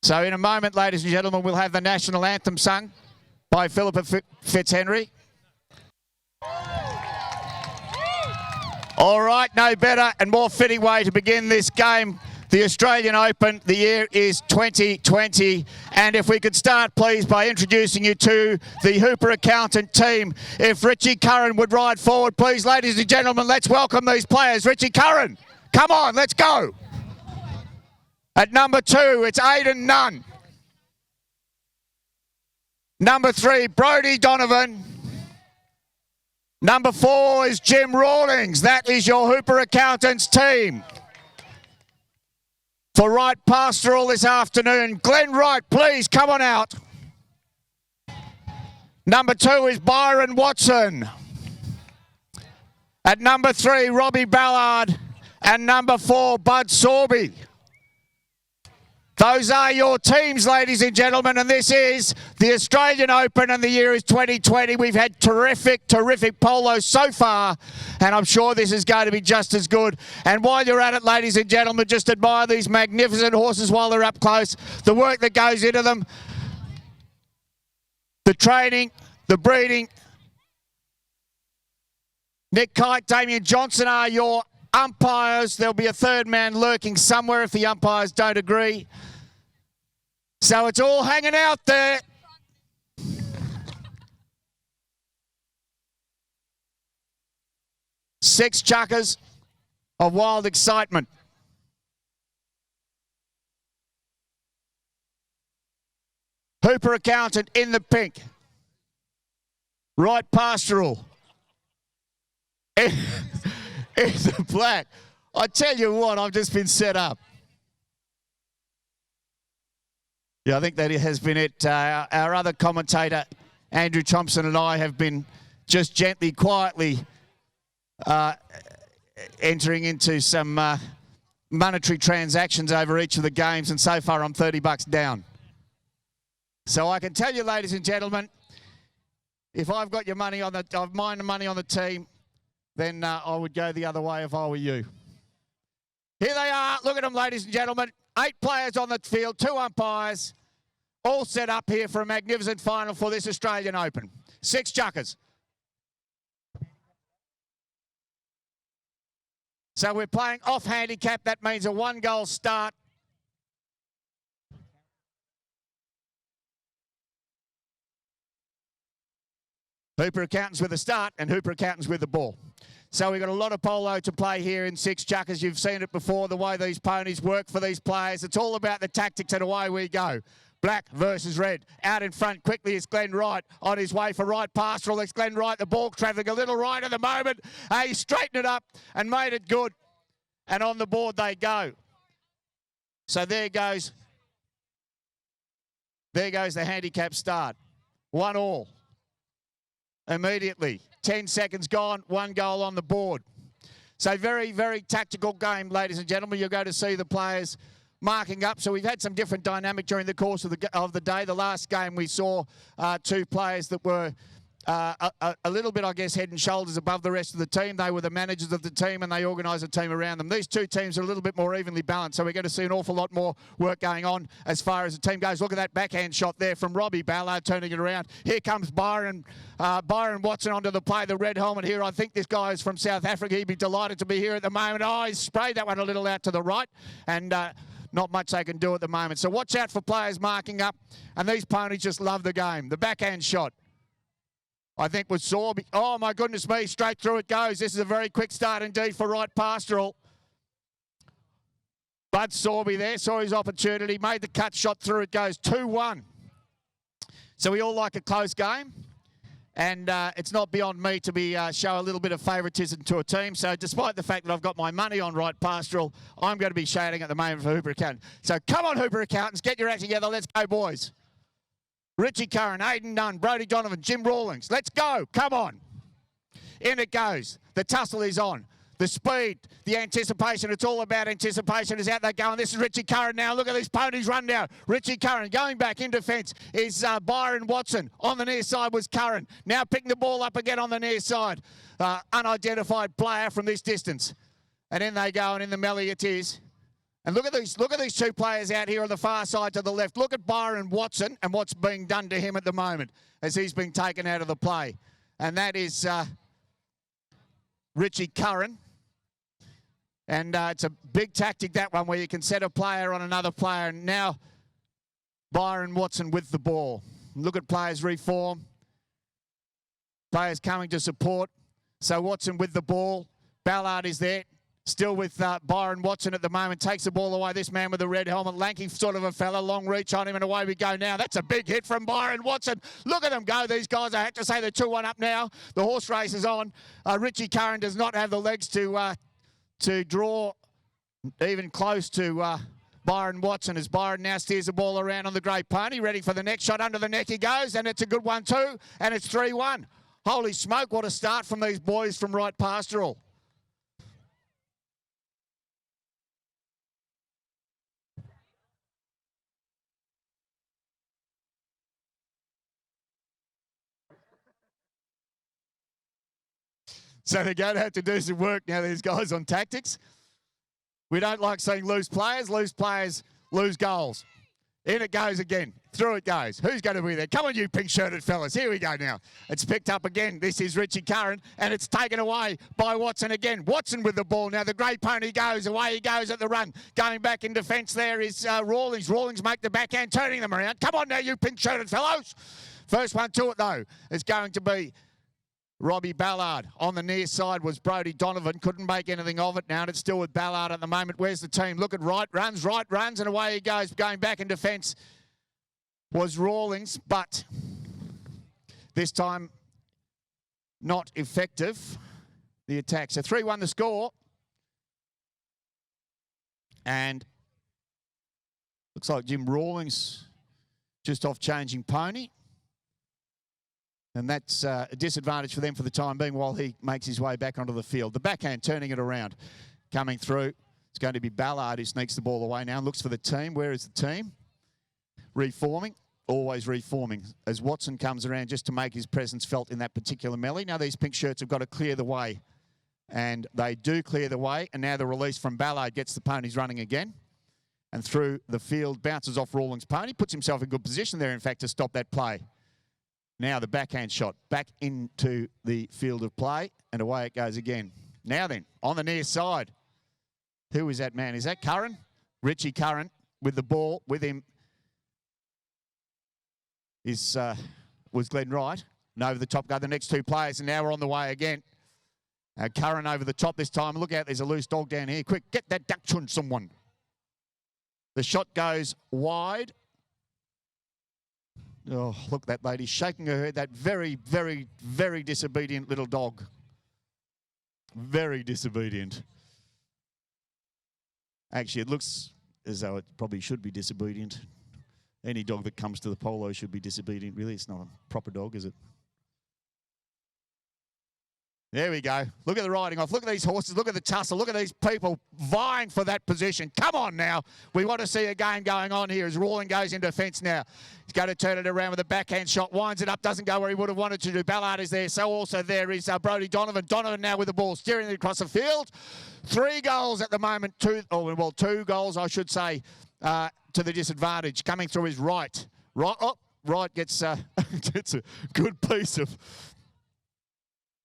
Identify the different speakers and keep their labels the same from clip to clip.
Speaker 1: So in a moment, ladies and gentlemen, we'll have the national anthem sung by Philippa Fitzhenry. All right, no better and more fitting way to begin this game. The Australian Open, the year is 2020. And if we could start, please, by introducing you to the Hooper Accountant team. If Richie Curran would ride forward, please, ladies and gentlemen, let's welcome these players. Richie Curran, come on, let's go. At number 2, it's Aidan Nunn. Number 3, Brodie Donovan. Number 4 is Jim Rawlings. That is your Hooper Accountants team. For Wright Pastoral this afternoon, Glenn Wright, please come on out. Number 2 is Byron Watson. At number 3, Robbie Ballard. And number 4, Bud Sorby. Those are your teams, ladies and gentlemen, and this is the Australian Open and the year is 2020. We've had terrific polo so far, and I'm sure this is going to be just as good. And while you're at it, ladies and gentlemen, just admire these magnificent horses while they're up close, the work that goes into them, the training, the breeding. Nick Kite, Damien Johnson are your umpires. There'll be a third man lurking somewhere if the umpires don't agree. So it's all hanging out there. Six chuckers of wild excitement. Hooper Accountant in the pink. Wright Pastoral in the black. I tell you what, I've just been set up. Yeah, I think that has been it. Our other commentator, Andrew Thompson, and I have been just gently, quietly entering into some monetary transactions over each of the games, and so far I'm $30 down. So I can tell you, ladies and gentlemen, if I've got your money on money on the team, then I would go the other way if I were you. Here they are. Look at them, ladies and gentlemen. 8 players on the field, 2 umpires, all set up here for a magnificent final for this Australian Open. 6 chuckers. So we're playing off handicap. That means a 1-goal start. Hooper Accountants with a start and Hooper Accountants with the ball. So we've got a lot of polo to play here in 6 chuckers. You've seen it before, the way these ponies work for these players. It's all about the tactics, and away we go. Black versus red. Out in front quickly is Glenn Wright on his way for Wright Pastoral. It's Glenn Wright, the ball travelling a little right at the moment. He straightened it up and made it good. And on the board they go. So there goes the handicap start. 1-1. Immediately. 10 seconds gone, 1 goal on the board. So very tactical game, ladies and gentlemen. You're going to see the players marking up. So we've had some different dynamic during the course of the day. The last game we saw 2 players that were a little bit, I guess, head and shoulders above the rest of the team. They were the managers of the team and they organised a team around them. These 2 teams are a little bit more evenly balanced, so we're going to see an awful lot more work going on as far as the team goes. Look at that backhand shot there from Robbie Ballard turning it around. Here comes Byron Watson onto the play, the red helmet here. I think this guy is from South Africa. He'd be delighted to be here at the moment. Oh, he's sprayed that one a little out to the right, and not much they can do at the moment. So watch out for players marking up, and these ponies just love the game. The backhand shot, I think, was Sorby. Oh, my goodness me, straight through it goes. This is a very quick start indeed for Wright Pastoral. Bud Sorby there, saw his opportunity, made the cut shot through. It goes 2-1. So we all like a close game. And it's not beyond me to show a little bit of favouritism to a team. So despite the fact that I've got my money on Wright Pastoral, I'm going to be shouting at the moment for Hooper Accountant. So come on, Hooper Accountants, get your act together. Let's go, boys. Richie Curran, Aidan Nunn, Brodie Donovan, Jim Rawlings. Let's go. Come on. In it goes. The tussle is on. The speed, the anticipation, it's all about anticipation. Is out there going. This is Richie Curran now. Look at these ponies run now. Richie Curran going back in defence is Byron Watson. On the near side was Curran. Now picking the ball up again on the near side. Unidentified player from this distance. And in they go, and in the melee it is. And look at these two players out here on the far side to the left. Look at Byron Watson and what's being done to him at the moment as he's been taken out of the play. And that is Richie Curran. And it's a big tactic, that one, where you can set a player on another player. And now Byron Watson with the ball. Look at players reform. Players coming to support. So Watson with the ball. Ballard is there. Still with Byron Watson at the moment. Takes the ball away. This man with the red helmet. Lanky sort of a fella. Long reach on him and away we go now. That's a big hit from Byron Watson. Look at them go, these guys. I have to say they're 2-1 up now. The horse race is on. Richie Curran does not have the legs to draw even close to Byron Watson, as Byron now steers the ball around on the Great Pony. Ready for the next shot. Under the neck he goes, and it's a good one too. And it's 3-1. Holy smoke, what a start from these boys from Right Pastoral. So they're going to have to do some work now, these guys, on tactics. We don't like seeing loose players. Loose players lose goals. In it goes again. Through it goes. Who's going to be there? Come on, you pink-shirted fellas. Here we go now. It's picked up again. This is Richie Curran, and it's taken away by Watson again. Watson with the ball now. The Great Pony goes. Away he goes at the run. Going back in defence there is Rawlings. Rawlings make the backhand, turning them around. Come on now, you pink-shirted fellows. First one to it, though, is going to be Robbie Ballard. On the near side was Brodie Donovan. Couldn't make anything of it now, and it's still with Ballard at the moment. Where's the team? Look at right runs, and away he goes. Going back in defence was Rawlings, but this time not effective, the attack. So 3-1 the score. And looks like Jim Rawlings just off changing pony. And that's a disadvantage for them for the time being while he makes his way back onto the field. The backhand turning it around, coming through. It's going to be Ballard who sneaks the ball away now and looks for the team. Where is the team? Reforming, always reforming, as Watson comes around just to make his presence felt in that particular melee. Now these pink shirts have got to clear the way, and they do clear the way. And now the release from Ballard gets the ponies running again. And through the field, bounces off Rawlings' pony, puts himself in good position there, in fact, to stop that play. Now the backhand shot back into the field of play, and away it goes again. Now then, on the near side, who is that man? Is that Curran? Richie Curran with the ball. With him is was Glenn Wright. And over the top go the next two players, and now we're on the way again. Curran over the top this time. Look out, there's a loose dog down here. Quick, get that duck chun someone. The shot goes wide. Oh, look, that lady shaking her head. That very, very, very disobedient little dog. Very disobedient. Actually, it looks as though it probably should be disobedient. Any dog that comes to the polo should be disobedient, really. It's not a proper dog, is it? There we go. Look at the riding off. Look at these horses. Look at the tussle. Look at these people vying for that position. Come on now. We want to see a game going on here as Rawling goes into defence now. He's going to turn it around with a backhand shot. Winds it up. Doesn't go where he would have wanted to do. Ballard is there. So also there is Brodie Donovan. Donovan now with the ball. Steering it across the field. 3 goals at the moment. 2 goals, I should say, to the disadvantage. Coming through his right. Right gets, gets a good piece of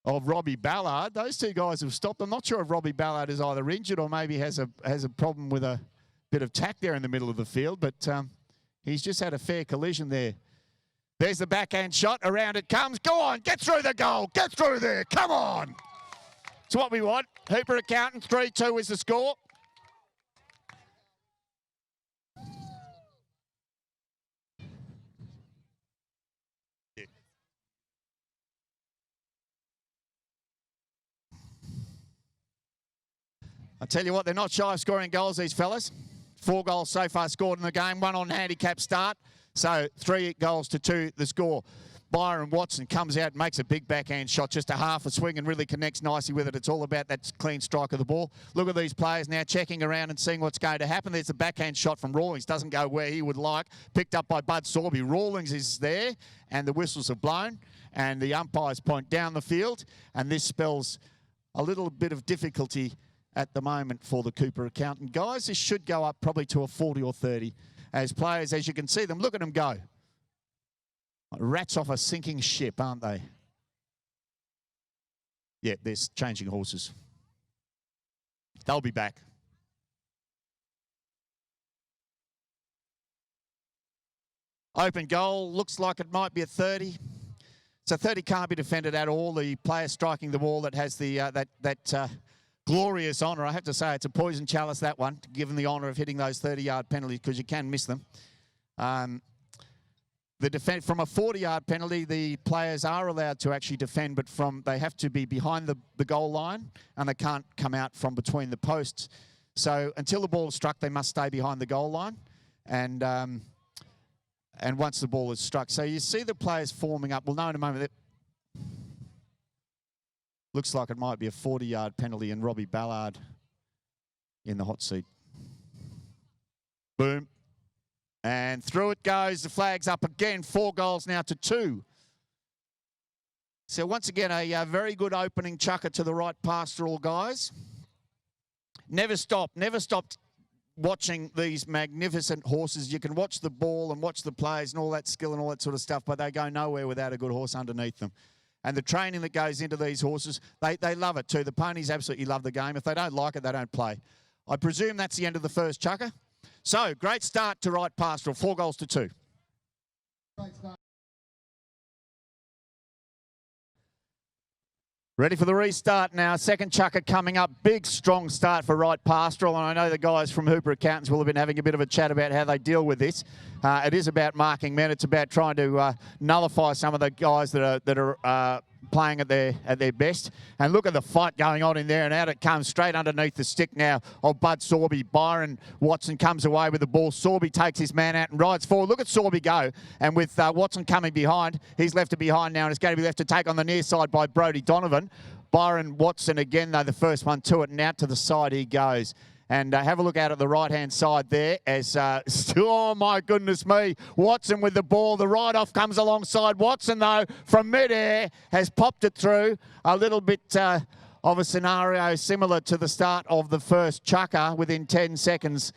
Speaker 1: Robbie Ballard. Those two guys have stopped. I'm not sure if Robbie Ballard is either injured or maybe has a problem with a bit of tack there in the middle of the field, but he's just had a fair collision there. There's the backhand shot. Around it comes. Go on, get through the goal. Get through there. Come on. It's what we want. Hooper Accountant, 3-2 is the score. I tell you what, they're not shy of scoring goals, these fellas. 4 goals so far scored in the game, 1 on handicap start. So 3 goals to 2 the score. Byron Watson comes out and makes a big backhand shot, just a half a swing, and really connects nicely with it. It's all about that clean strike of the ball. Look at these players now checking around and seeing what's going to happen. There's the backhand shot from Rawlings. Doesn't go where he would like. Picked up by Bud Sorby. Rawlings is there, and the whistles have blown, and the umpires point down the field, and this spells a little bit of difficulty at the moment for the Cooper Accountant guys. This should go up probably to a 40 or 30 as players, as you can see them, look at them go. Rats off a sinking ship, aren't they? Yeah, they're changing horses. They'll be back. Open goal, looks like it might be a 30. So 30 can't be defended at all. The player striking the ball that has the that glorious honour. I have to say it's a poison chalice, that one, given the honour of hitting those 30-yard penalties because you can miss them. The defend from a 40-yard penalty, the players are allowed to actually defend, but they have to be behind the goal line and they can't come out from between the posts. So until the ball is struck, they must stay behind the goal line. And once the ball is struck. So you see the players forming up. We'll know in a moment. That looks like it might be a 40-yard penalty and Robbie Ballard in the hot seat. Boom. And through it goes. The flag's up again. 4 goals now to 2. So once again, a very good opening chucker to the right pastoral guys. Never stopped watching these magnificent horses. You can watch the ball and watch the players and all that skill and all that sort of stuff, but they go nowhere without a good horse underneath them. And the training that goes into these horses, they love it too. The ponies absolutely love the game. If they don't like it, they don't play. I presume that's the end of the first chukker. So, great start to right pastoral, 4 goals to 2. Great start. Ready for the restart now. Second chukker coming up. Big, strong start for right pastoral. And I know the guys from Hooper Accountants will have been having a bit of a chat about how they deal with this. It is about marking men. It's about trying to nullify some of the guys that are playing at their best. And look at the fight going on in there. And out it comes straight underneath the stick now of Bud Sorby. Byron Watson comes away with the ball. Sorby takes his man out and rides forward. Look at Sorby go. And with Watson coming behind, he's left it behind now and it's going to be left to take on the near side by Brodie Donovan. Byron Watson again, though, the first one to it, and out to the side he goes. And have a look out at the right-hand side there as, oh, my goodness me, Watson with the ball. The ride-off comes alongside. Watson, though, from mid-air, has popped it through. A little bit of a scenario similar to the start of the first chukker. Within 10 seconds,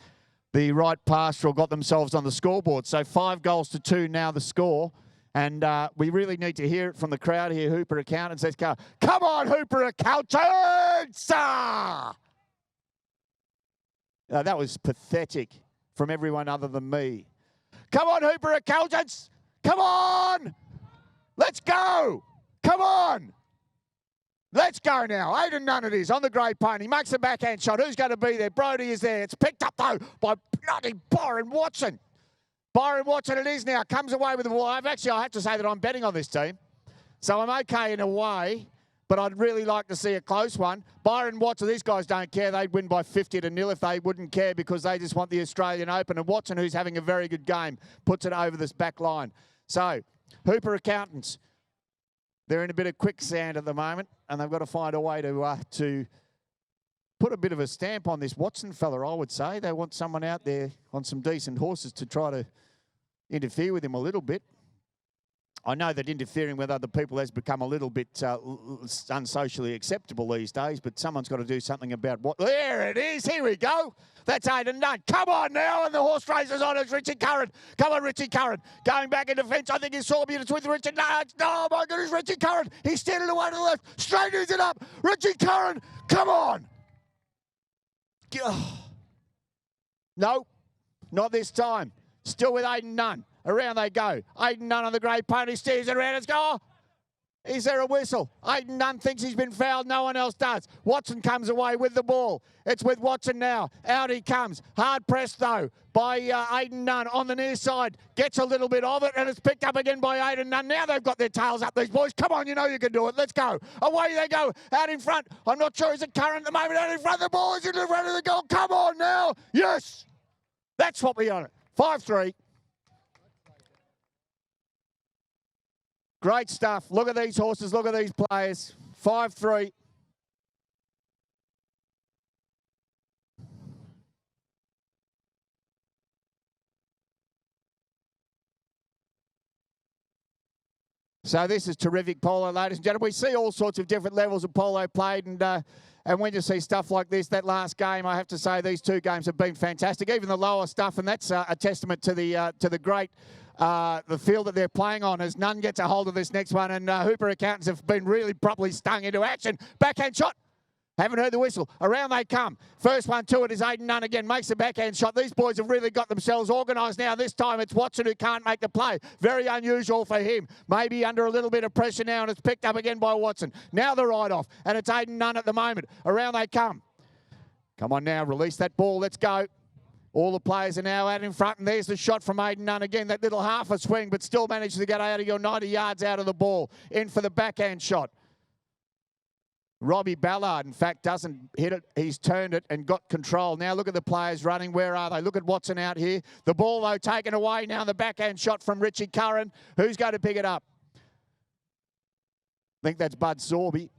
Speaker 1: the right pastoral got themselves on the scoreboard. So 5 goals to 2 now the score. And we really need to hear it from the crowd here. Hooper Accountants, let's go. Come on, Hooper Accountants! That was pathetic from everyone other than me. Come on, Hooper Accountants! Come on! Let's go! Come on! Let's go now. Aidan Nunn it is on the grey pony. Makes a backhand shot. Who's going to be there? Brodie is there. It's picked up, though, by bloody Byron Watson. Byron Watson it is now. Comes away with the ball. I have to say that I'm betting on this team. So I'm okay in a way, but I'd really like to see a close one. Byron Watson, these guys don't care. They'd win by 50-0 if they wouldn't care because they just want the Australian Open. And Watson, who's having a very good game, puts it over this back line. So, Hooper Accountants, they're in a bit of quicksand at the moment, and they've got to find a way to put a bit of a stamp on this Watson fella, I would say. They want someone out there on some decent horses to try to interfere with him a little bit. I know that interfering with other people has become a little bit unsocially acceptable these days, but someone's got to do something about what... There it is. Here we go. That's Aidan Nunn. Come on now. And the horse races on. It's Richie Curran. Come on, Richie Curran. Going back in defence. I think it's Sorby. It's with Richard. No, oh, my goodness, Richie Curran. He's standing away to the left. Straightens it up. Richie Curran. Come on. No, not this time. Still with Aidan Nunn. Around they go. Aidan Nunn on the grey pony steers it around. It's go. Is there a whistle? Aidan Nunn thinks he's been fouled. No one else does. Watson comes away with the ball. It's with Watson now. Out he comes. Hard pressed, though, by Aidan Nunn on the near side. Gets a little bit of it, and it's picked up again by Aidan Nunn. Now they've got their tails up, these boys. Come on, you know you can do it. Let's go. Away they go. Out in front. I'm not sure is it Curran at the moment. Out in front. The ball is in the front of the goal. Come on now. Yes. That's what we on it. 5-3. Great stuff. Look at these horses. Look at these players. 5-3. So this is terrific polo, ladies and gentlemen. We see all sorts of different levels of polo played, and when you see stuff like this, that last game, I have to say these two games have been fantastic. Even the lower stuff, and that's a testament to the great the field that they're playing on, as Nunn gets a hold of this next one, and Hooper Accountants have been really properly stung into action. Backhand shot. Haven't heard the whistle. Around they come. First one to it is Aidan Nunn again. Makes a backhand shot. These boys have really got themselves organised now. This time it's Watson who can't make the play. Very unusual for him. Maybe under a little bit of pressure now, and it's picked up again by Watson. Now the ride-off, and it's Aidan Nunn at the moment. Around they come. Come on now, release that ball. Let's go. All the players are now out in front, and there's the shot from Aidan Nunn again. That little half a swing, but still manages to get out of your 90 yards out of the ball. In for the backhand shot. Robbie Ballard, in fact, doesn't hit it. He's turned it and got control. Now look at the players running. Where are they? Look at Watson out here. The ball, though, taken away. Now the backhand shot from Richie Curran. Who's going to pick it up? I think that's Bud Sorby.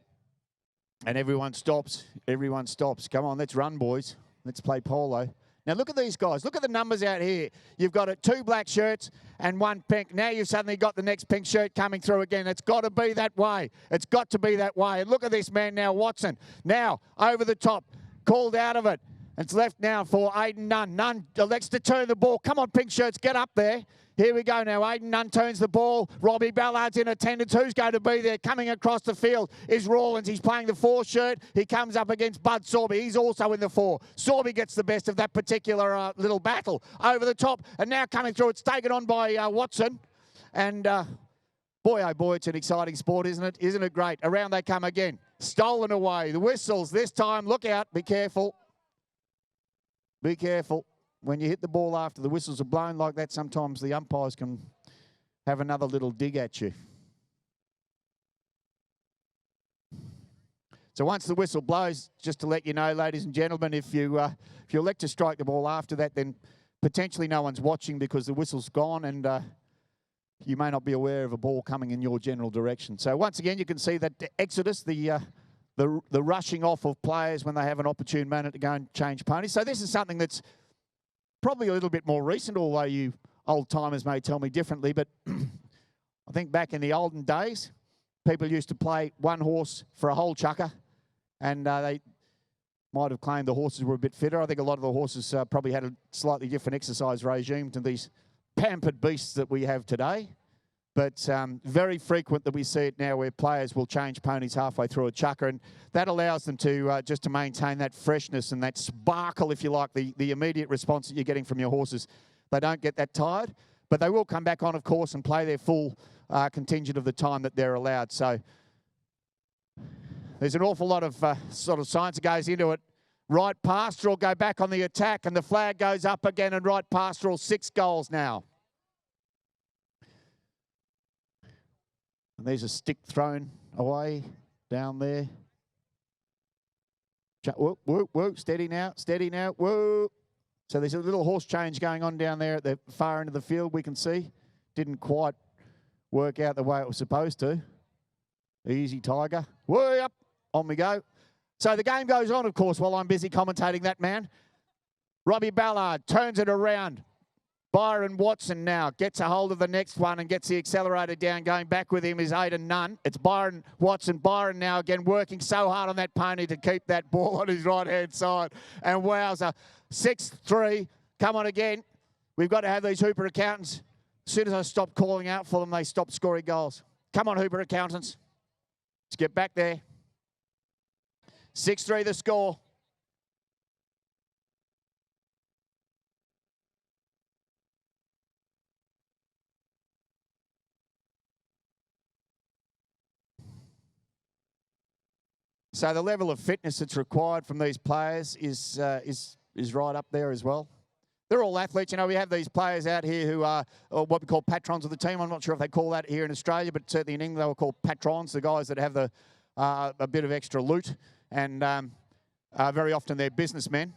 Speaker 1: And everyone stops. Everyone stops. Come on, let's run, boys. Let's play polo. Now look at these guys. Look at the numbers out here. You've got 2 black shirts and 1 pink. Now you've suddenly got the next pink shirt coming through again. It's got to be that way. It's got to be that way. And look at this man now, Watson. Now over the top, called out of it. It's left now for Aidan Nunn. Nunn elects to turn the ball. Come on, pink shirts, get up there. Here we go now. Aidan Nunn turns the ball. Robbie Ballard's in attendance. Who's going to be there? Coming across the field is Rawlins. He's playing the 4 shirt. He comes up against Bud Sorby. He's also in the 4. Sorby gets the best of that particular little battle. Over the top, and now coming through. It's taken on by Watson. And boy, oh boy, it's an exciting sport, isn't it? Isn't it great? Around they come again. Stolen away. The whistles this time. Look out. Be careful. Be careful. When you hit the ball after the whistles are blown like that, sometimes the umpires can have another little dig at you. So once the whistle blows, just to let you know, ladies and gentlemen, if you elect to strike the ball after that, then potentially no one's watching because the whistle's gone, and you may not be aware of a ball coming in your general direction. So once again, you can see that exodus, the rushing off of players when they have an opportune moment to go and change ponies. So this is something that's probably a little bit more recent, although you old-timers may tell me differently. But I think back in the olden days, people used to play 1 horse for a whole chukker, and they might have claimed the horses were a bit fitter. I think a lot of the horses probably had a slightly different exercise regime to these pampered beasts that we have today. But very frequent that we see it now where players will change ponies halfway through a chukker, and that allows them to just to maintain that freshness and that sparkle, if you like, the immediate response that you're getting from your horses. They don't get that tired, but they will come back on, of course, and play their full contingent of the time that they're allowed. So there's an awful lot of sort of science that goes into it. Right Pastoral go back on the attack, and the flag goes up again, and Right Pastoral 6 goals now. And there's a stick thrown away down there. Whoa, whoa, whoa, steady now, whoa. So there's a little horse change going on down there at the far end of the field, we can see. Didn't quite work out the way it was supposed to. Easy Tiger. Way up, on we go. So the game goes on, of course, while I'm busy commentating that, man. Robbie Ballard turns it around. Byron Watson now gets a hold of the next one and gets the accelerator down. Going back with him is Aidan Nunn. It's Byron Watson. Byron now again working so hard on that pony to keep that ball on his right-hand side. And wowza, 6-3. Come on again. We've got to have these Hooper Accountants. As soon as I stop calling out for them, they stop scoring goals. Come on, Hooper Accountants. Let's get back there. 6-3 the score. So the level of fitness that's required from these players is right up there as well. They're all athletes. You know, we have these players out here who are what we call patrons of the team. I'm not sure if they call that here in Australia, but certainly in England they were called patrons, the guys that have a bit of extra loot, and very often they're businessmen.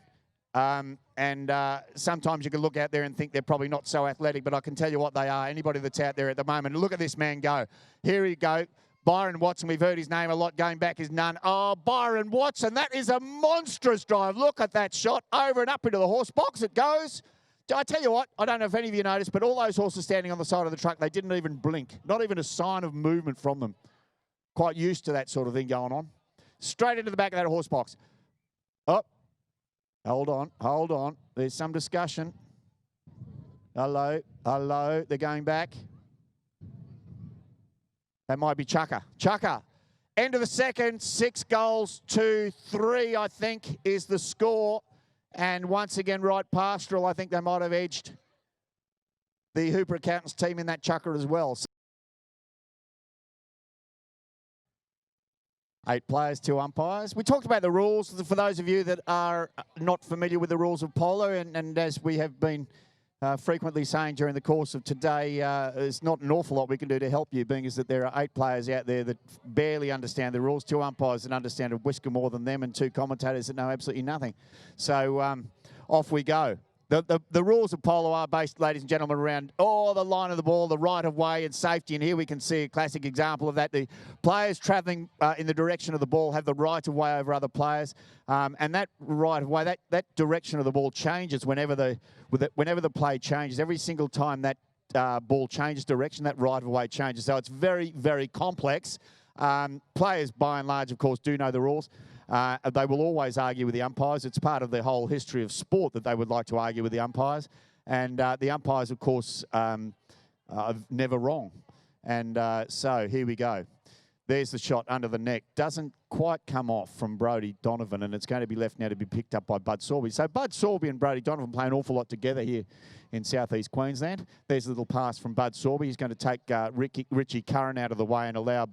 Speaker 1: Sometimes you can look out there and think they're probably not so athletic, but I can tell you what they are. Anybody that's out there at the moment, look at this man go. Here he go. Byron Watson, we've heard his name a lot going back, is Nunn. Oh, Byron Watson, that is a monstrous drive. Look at that shot. Over and up into the horse box it goes. I tell you what, I don't know if any of you noticed, but all those horses standing on the side of the truck, they didn't even blink. Not even a sign of movement from them. Quite used to that sort of thing going on. Straight into the back of that horse box. Oh, hold on. There's some discussion. Hello. They're going back. That might be Chucker. End of the second, 6 goals to 3, I think, is the score. And once again, Right Pastoral, I think they might have edged the Hooper Accountants team in that chucker as well. 8 players, 2 umpires. We talked about the rules for those of you that are not familiar with the rules of polo, and as we have been frequently saying during the course of today, there's not an awful lot we can do to help you, being as that there are 8 players out there that barely understand the rules, 2 umpires that understand a whisker more than them, and 2 commentators that know absolutely nothing. So off we go. The rules of polo are based, ladies and gentlemen, around the line of the ball, the right of way and safety. And here we can see a classic example of that. The players travelling in the direction of the ball have the right of way over other players. And that right of way, that direction of the ball changes whenever the play changes. Every single time that ball changes direction, that right of way changes. So it's very, very complex. Players, by and large, of course, do know the rules. They will always argue with the umpires. It's part of the whole history of sport that they would like to argue with the umpires. And the umpires, of course, are never wrong. And so here we go. There's the shot under the neck. Doesn't quite come off from Brodie Donovan, and it's going to be left now to be picked up by Bud Sorby. So Bud Sorby and Brodie Donovan play an awful lot together here in southeast Queensland. There's a little pass from Bud Sorby. He's going to take Richie Curran out of the way and allow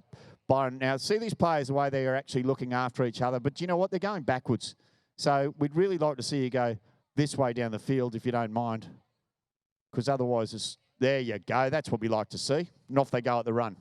Speaker 1: Byron. Now, see these players, the way they are actually looking after each other, but you know what? They're going backwards. So we'd really like to see you go this way down the field, if you don't mind, because otherwise, there you go. That's what we like to see. And off they go at the run.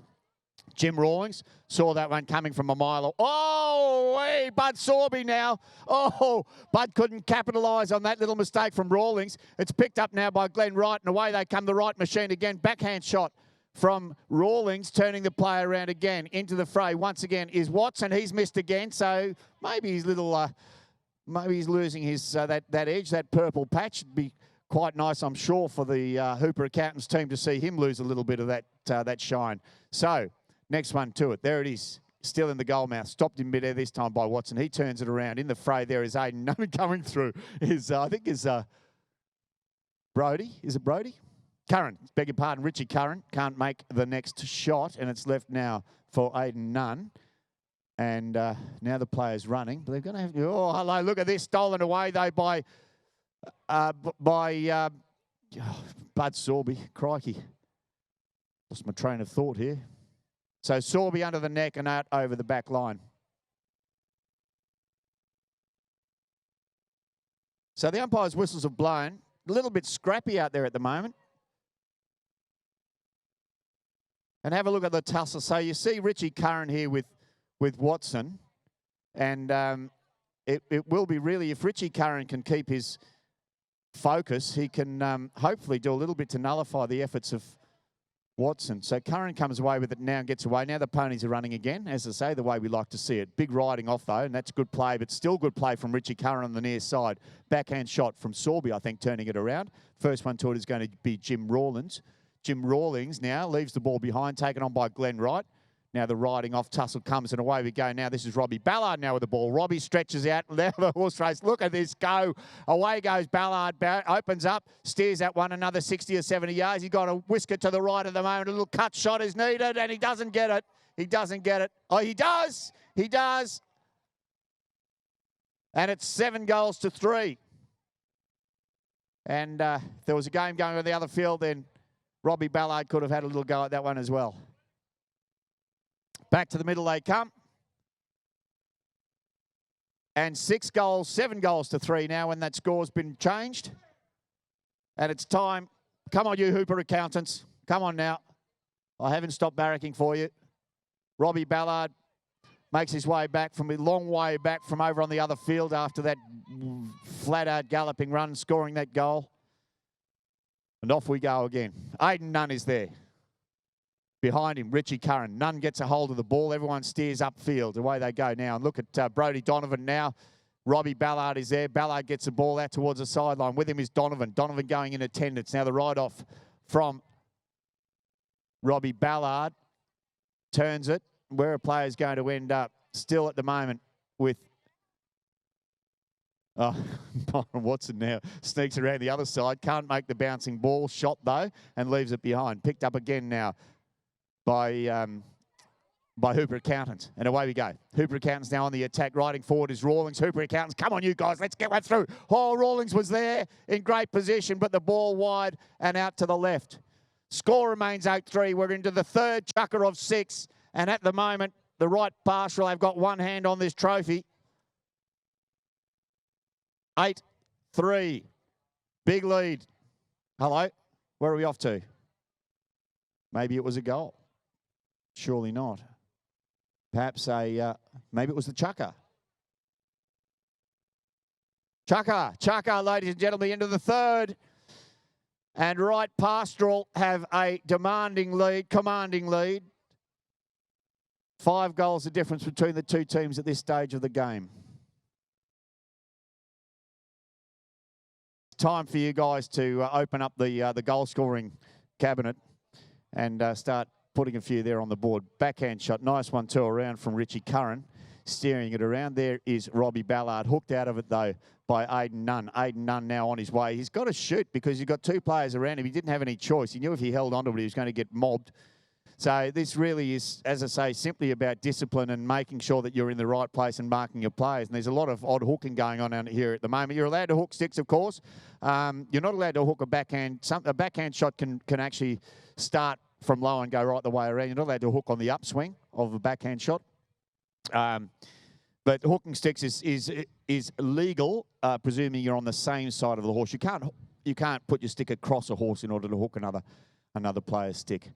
Speaker 1: Jim Rawlings saw that one coming from a mile. Oh, hey, Bud Sorby now. Oh, Bud couldn't capitalise on that little mistake from Rawlings. It's picked up now by Glenn Wright, and away they come, the Wright machine again. Backhand shot from Rawlings, turning the play around again. Into the fray once again is Watson. He's missed again, so maybe he's maybe he's losing his that edge, that purple patch. It'd be quite nice, I'm sure, for the Hooper Accountants team to see him lose a little bit of that shine. So next one to it. There it is. Still in the goal mouth. Stopped in midair this time by Watson. He turns it around. In the fray there is Aiden Nunn coming through. I think is Brodie. Is it Brodie? Curran. Beg your pardon. Richie Curran can't make the next shot, and it's left now for Aiden Nunn. And now the player's running. But they're going to have... Oh, hello. Look at this. Stolen away, though, by Bud Sorby. Crikey. Lost my train of thought here. So Sorby under the neck and out over the back line. So the umpire's whistles have blown. A little bit scrappy out there at the moment. And have a look at the tussle. So you see Richie Curran here with Watson. And it will be really, if Richie Curran can keep his focus, he can hopefully do a little bit to nullify the efforts of Watson. So Curran comes away with it now and gets away. Now the ponies are running again, as I say, the way we like to see it. Big riding off, though, and that's good play, but still good play from Richie Curran on the near side. Backhand shot from Sorby, I think, turning it around. First one to it is going to be Jim Rawlings. Jim Rawlings now leaves the ball behind, taken on by Glenn Wright. Now the riding off tussle comes and away we go. Now this is Robbie Ballard now with the ball. Robbie stretches out. Now the horse race. Look at this go. Away goes Ballard. Opens up. Steers that one another 60 or 70 yards. He's got a whisker to the right at the moment. A little cut shot is needed and he doesn't get it. He doesn't get it. Oh, he does. He does. And it's 7 goals to 3. And if there was a game going on the other field, then Robbie Ballard could have had a little go at that one as well. Back to the middle they come. And 7 goals to 3 now when that score's been changed. And it's time. Come on, you Hooper Accountants. Come on now. I haven't stopped barracking for you. Robbie Ballard makes his way back from a long way back from over on the other field after that flat-out galloping run, scoring that goal. And off we go again. Aiden Nunn is there. Behind him, Richie Curran. Nunn gets a hold of the ball. Everyone steers upfield. Away they go now. And look at Brodie Donovan now. Robbie Ballard is there. Ballard gets the ball out towards the sideline. With him is Donovan. Donovan going in attendance. Now the ride-off from Robbie Ballard turns it. Where a player's going to end up still at the moment with Byron Watson now sneaks around the other side. Can't make the bouncing ball shot, though, and leaves it behind. Picked up again now by Hooper Accountants. And away we go. Hooper Accountants now on the attack. Riding forward is Rawlings. Hooper Accountants, come on, you guys. Let's get one through. Oh, Rawlings was there in great position, but the ball wide and out to the left. Score remains 8-3. We're into the third chukker of 6. And at the moment, the right pastoral have got one hand on this trophy. 8-3. Big lead. Hello? Where are we off to? Maybe it was a goal. Surely not. Perhaps maybe it was the chucker. Chucker, ladies and gentlemen, into the third. And right pastoral have a commanding lead. 5 goals the difference between the two teams at this stage of the game. Time for you guys to open up the goal scoring cabinet and start putting a few there on the board. Backhand shot, nice one too, around from Richie Curran, steering it around. There is Robbie Ballard, hooked out of it though by Aidan Nunn. Aidan Nunn now on his way. He's got to shoot because he's got 2 players around him. He didn't have any choice. He knew if he held onto it, he was going to get mobbed. So this really is, as I say, simply about discipline and making sure that you're in the right place and marking your players. And there's a lot of odd hooking going on out here at the moment. You're allowed to hook sticks, of course. You're not allowed to hook a backhand. A backhand shot can actually start from low and go right the way around. You're not allowed to hook on the upswing of a backhand shot. But hooking sticks is legal, presuming you're on the same side of the horse. You can't put your stick across a horse in order to hook another player's stick.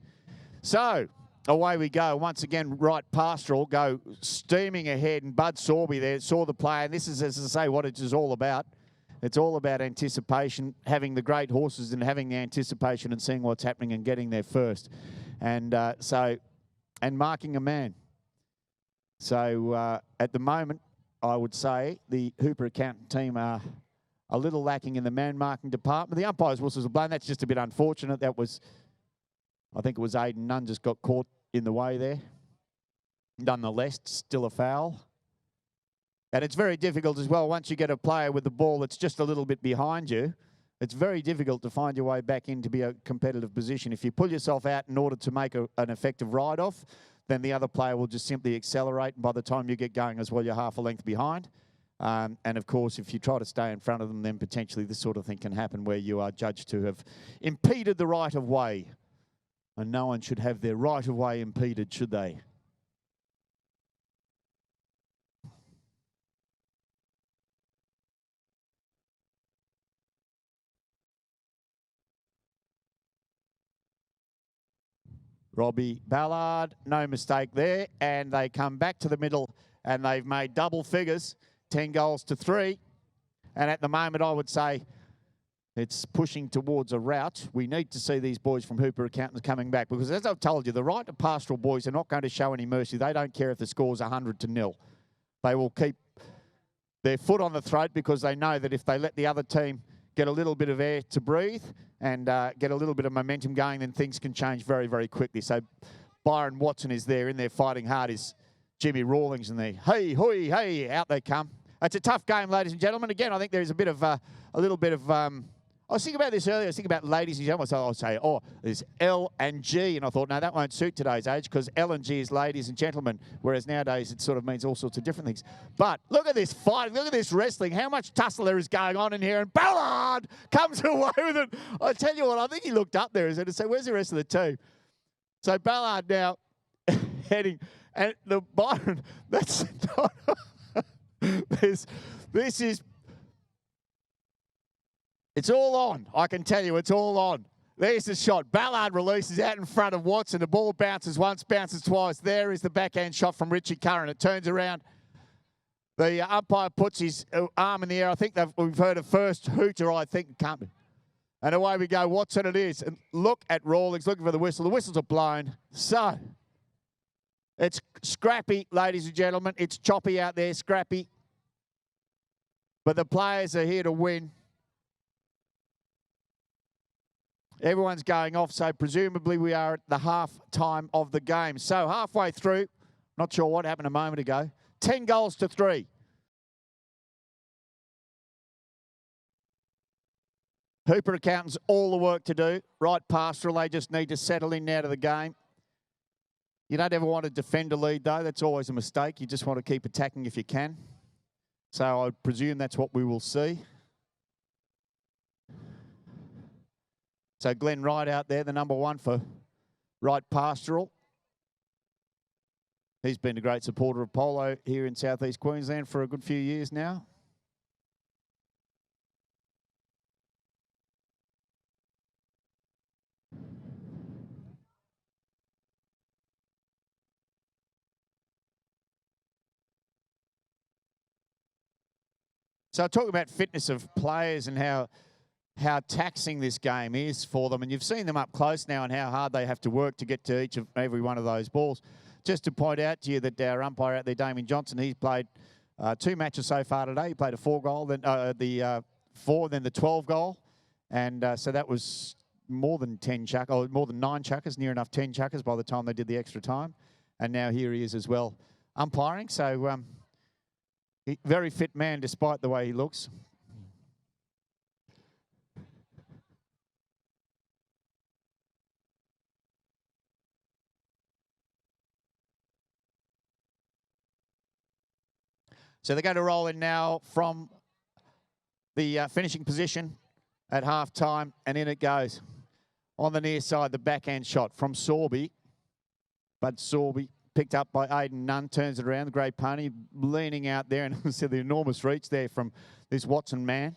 Speaker 1: So away we go. Once again, right pastoral go steaming ahead, and Bud Sorby there saw the play. And this is, as I say, what it is all about. It's all about anticipation, having the great horses and having the anticipation and seeing what's happening and getting there first. And and marking a man. So at the moment, I would say the Hooper Accountant team are a little lacking in the man marking department. The umpire's whistles are blown. That's just a bit unfortunate. That was, I think it was Aidan Nunn just got caught in the way there. Nonetheless, still a foul. And it's very difficult as well, once you get a player with the ball that's just a little bit behind you, it's very difficult to find your way back in to be a competitive position. If you pull yourself out in order to make an effective ride-off, then the other player will just simply accelerate. And by the time you get going as well, you're half a length behind. And of course, if you try to stay in front of them, then potentially this sort of thing can happen where you are judged to have impeded the right of way. And no one should have their right of way impeded, should they? Robbie Ballard, no mistake there. And they come back to the middle and they've made double figures, 10 goals to 3. And at the moment, I would say it's pushing towards a rout. We need to see these boys from Hooper Accountants coming back because, as I've told you, the right to pastoral boys are not going to show any mercy. They don't care if the score's 100-0. They will keep their foot on the throat because they know that if they let the other team get a little bit of air to breathe and get a little bit of momentum going, then things can change very, very quickly. So Byron Watson is there. In there fighting hard is Jimmy Rawlings in there. Hey, hoi, hey, out they come. It's a tough game, ladies and gentlemen. Again, I think there is a little bit of... I was thinking about this earlier. I was thinking about ladies and gentlemen. So I'll say, oh, there's L and G. And I thought, no, that won't suit today's age because L and G is ladies and gentlemen, whereas nowadays it sort of means all sorts of different things. But look at this fight. Look at this wrestling. How much tussle there is going on in here. And Ballard comes away with it. I tell you what, I think he looked up there and said, where's the rest of the team? So Ballard now heading. And the Byron, that's not... this is... It's all on. I can tell you, it's all on. There's the shot. Ballard releases out in front of Watson. The ball bounces once, bounces twice. There is the backhand shot from Richie Curran. It turns around. The umpire puts his arm in the air. I think we've heard a first hooter, I think. It can't be. And away we go. Watson it is. And look at Rawlings looking for the whistle. The whistles are blown. So, it's scrappy, ladies and gentlemen. It's choppy out there, scrappy. but the players are here to win. Everyone's going off, so presumably we are at the half time of the game. So halfway through, not sure what happened a moment ago, 10 goals to 3. Hooper Accountants, all the work to do. Right pastoral, they just need to settle in now to the game. You don't ever want to defend a lead, though. That's always a mistake. You just want to keep attacking if you can. So I presume that's what we will see. So Glenn Wright out there, the number 1 for Right Pastoral. He's been a great supporter of polo here in southeast Queensland for a good few years now. So talking about fitness of players and how taxing this game is for them. And you've seen them up close now and how hard they have to work to get to each of every one of those balls. Just to point out to you that our umpire out there, Damien Johnson, he's played 2 matches so far today. He played a 4 goal, then the 4, then the 12 goal. And so that was more than 10 chuck, or more than 9 chuckers, near enough 10 chuckers by the time they did the extra time. And now here he is as well, umpiring. So very fit man despite the way he looks. So they're going to roll in now from the finishing position at half time, and in it goes. On the near side, the backhand shot from Sorby. Bud Sorby picked up by Aidan Nunn, turns it around. The Grey Pony leaning out there, and see the enormous reach there from this Watson man,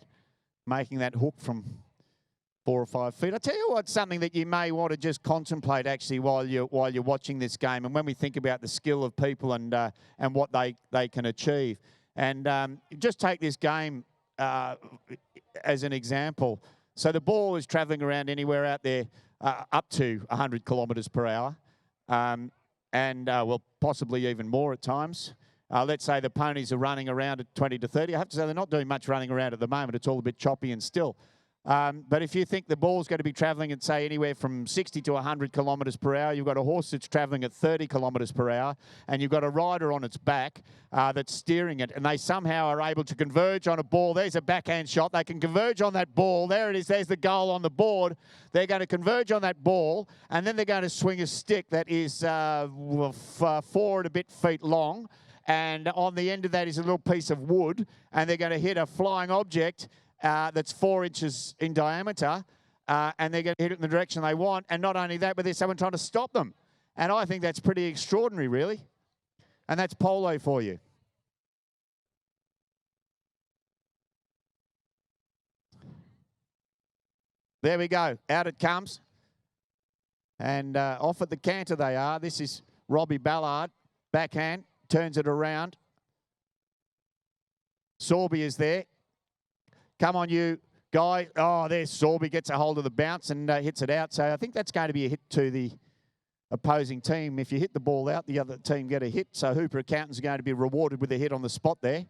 Speaker 1: making that hook from 4 or 5 feet. I tell you what, something that you may want to just contemplate actually while you're watching this game, and when we think about the skill of people and what they can achieve. And just take this game as an example. So the ball is travelling around anywhere out there up to 100 kilometres per hour, well, possibly even more at times. Let's say the ponies are running around at 20 to 30. I have to say they're not doing much running around at the moment. It's all a bit choppy and still. But if you think the ball's going to be travelling at, say, anywhere from 60 to 100 kilometres per hour, you've got a horse that's travelling at 30 kilometres per hour, and you've got a rider on its back that's steering it, and they somehow are able to converge on a ball. There's a backhand shot. They can converge on that ball. There it is. There's the goal on the board. They're going to converge on that ball, and then they're going to swing a stick that is 4 and a bit feet long, and on the end of that is a little piece of wood, and they're going to hit a flying object that's 4 inches in diameter, and they're going to hit it in the direction they want. And not only that, but there's someone trying to stop them. And I think that's pretty extraordinary, really. And that's polo for you. There we go. Out it comes. And off at the canter they are. This is Robbie Ballard. Backhand. Turns it around. Sorby is there. Come on, you guy. Oh, there's Sorby. Gets a hold of the bounce and hits it out. So I think that's going to be a hit to the opposing team. If you hit the ball out, the other team get a hit. So Hooper Accountants are going to be rewarded with a hit on the spot there.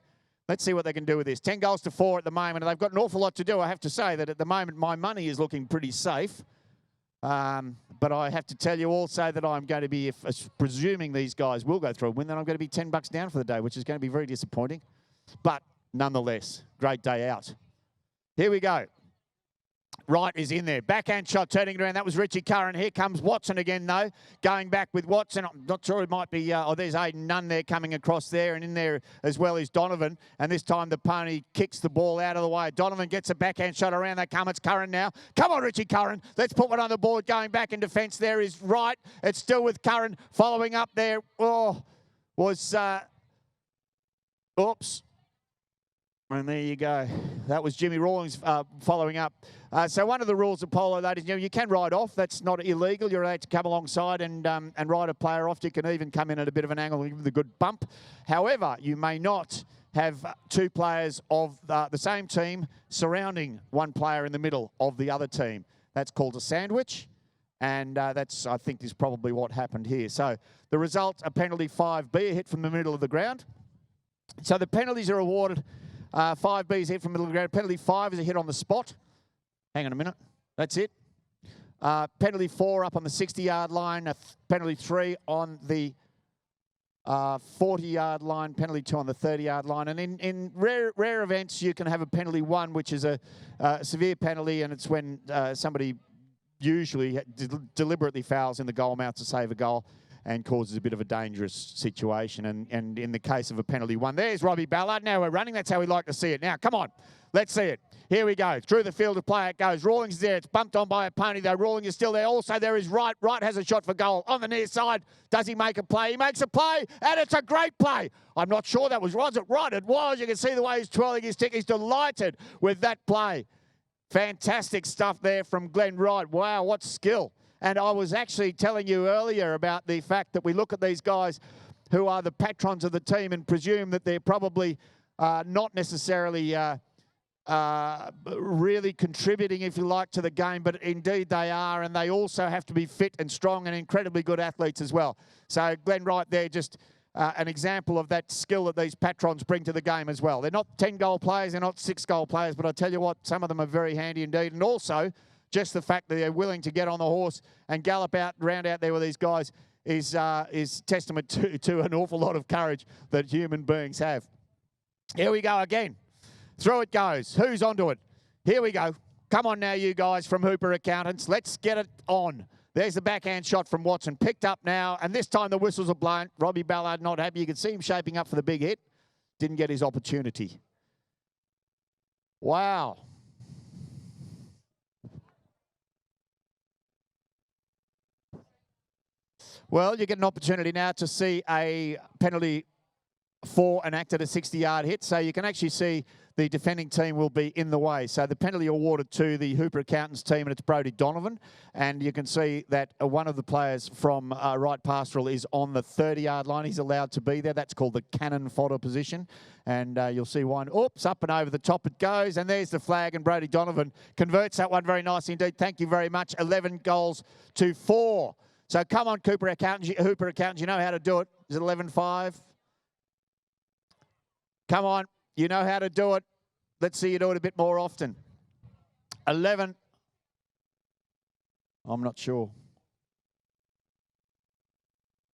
Speaker 1: Let's see what they can do with this. 10 goals to 4 at the moment. And they've got an awful lot to do. I have to say that at the moment, my money is looking pretty safe. But I have to tell you also that I'm going to be, presuming these guys will go through a win, then I'm going to be $10 down for the day, which is going to be very disappointing. But nonetheless, great day out. Here we go. Wright is in there. Backhand shot, turning it around. That was Richie Curran. Here comes Watson again, though. Going back with Watson. I'm not sure it might be... there's Aidan Nunn there coming across there. And in there as well is Donovan. And this time the pony kicks the ball out of the way. Donovan gets a backhand shot around. They come. It's Curran now. Come on, Richie Curran. Let's put one on the board. Going back in defence there is Wright. It's still with Curran. Following up there. Oops. And there you go. That was Jimmy Rawlings following up. So one of the rules of polo, ladies and gentlemen, you can ride off. That's not illegal. You're allowed to come alongside and ride a player off. You can even come in at a bit of an angle and give them the good bump. However, you may not have 2 players of the same team surrounding one player in the middle of the other team. That's called a sandwich. And that's, I think, is probably what happened here. So the result, a penalty 5B, a hit from the middle of the ground. So the penalties are awarded 5B is hit from middle of the ground. Penalty 5 is a hit on the spot. Hang on a minute. That's it. Penalty 4 up on the 60-yard line. Penalty 3 on the 40-yard line. Penalty 2 on the 30-yard line. And in rare events, you can have a penalty 1, which is a severe penalty, and it's when somebody usually deliberately fouls in the goal mouth to save a goal and causes a bit of a dangerous situation. And in the case of a penalty 1, there's Robbie Ballard. Now we're running. That's how we like to see it. Now, come on. Let's see it. Here we go. Through the field of play it goes. Rawlings is there. It's bumped on by a pony, though. Rawlings is still there. Also, there is Wright. Wright has a shot for goal. On the near side, does he make a play? He makes a play, and it's a great play. I'm not sure that was it right? It was. You can see the way he's twirling his stick. He's delighted with that play. Fantastic stuff there from Glenn Wright. Wow, what skill. And I was actually telling you earlier about the fact that we look at these guys who are the patrons of the team and presume that they're probably not necessarily really contributing, if you like, to the game, but indeed they are, and they also have to be fit and strong and incredibly good athletes as well. So Glenn Wright there, just an example of that skill that these patrons bring to the game as well. They're not 10-goal players, they're not 6-goal players, but I tell you what, some of them are very handy indeed. And also, just the fact that they're willing to get on the horse and gallop out, round out there with these guys is testament to an awful lot of courage that human beings have. Here we go again. Through it goes. Who's onto it? Here we go. Come on now, you guys from Hooper Accountants. Let's get it on. There's the backhand shot from Watson. Picked up now, and this time the whistles are blown. Robbie Ballard not happy. You can see him shaping up for the big hit. Didn't get his opportunity. Wow. Well, you get an opportunity now to see a penalty 4 enacted, a 60-yard hit. So you can actually see the defending team will be in the way. So the penalty awarded to the Hooper Accountants team, and it's Brodie Donovan. And you can see that one of the players from Wright Pastoral is on the 30-yard line. He's allowed to be there. That's called the cannon fodder position. And you'll see one. Oops, up and over the top it goes. And there's the flag, and Brodie Donovan converts that one very nicely indeed. Thank you very much. 11 goals to 4. So come on, Hooper Accountants, you know how to do it. Is it 11-5? Come on, you know how to do it. Let's see you do it a bit more often. 11. I'm not sure.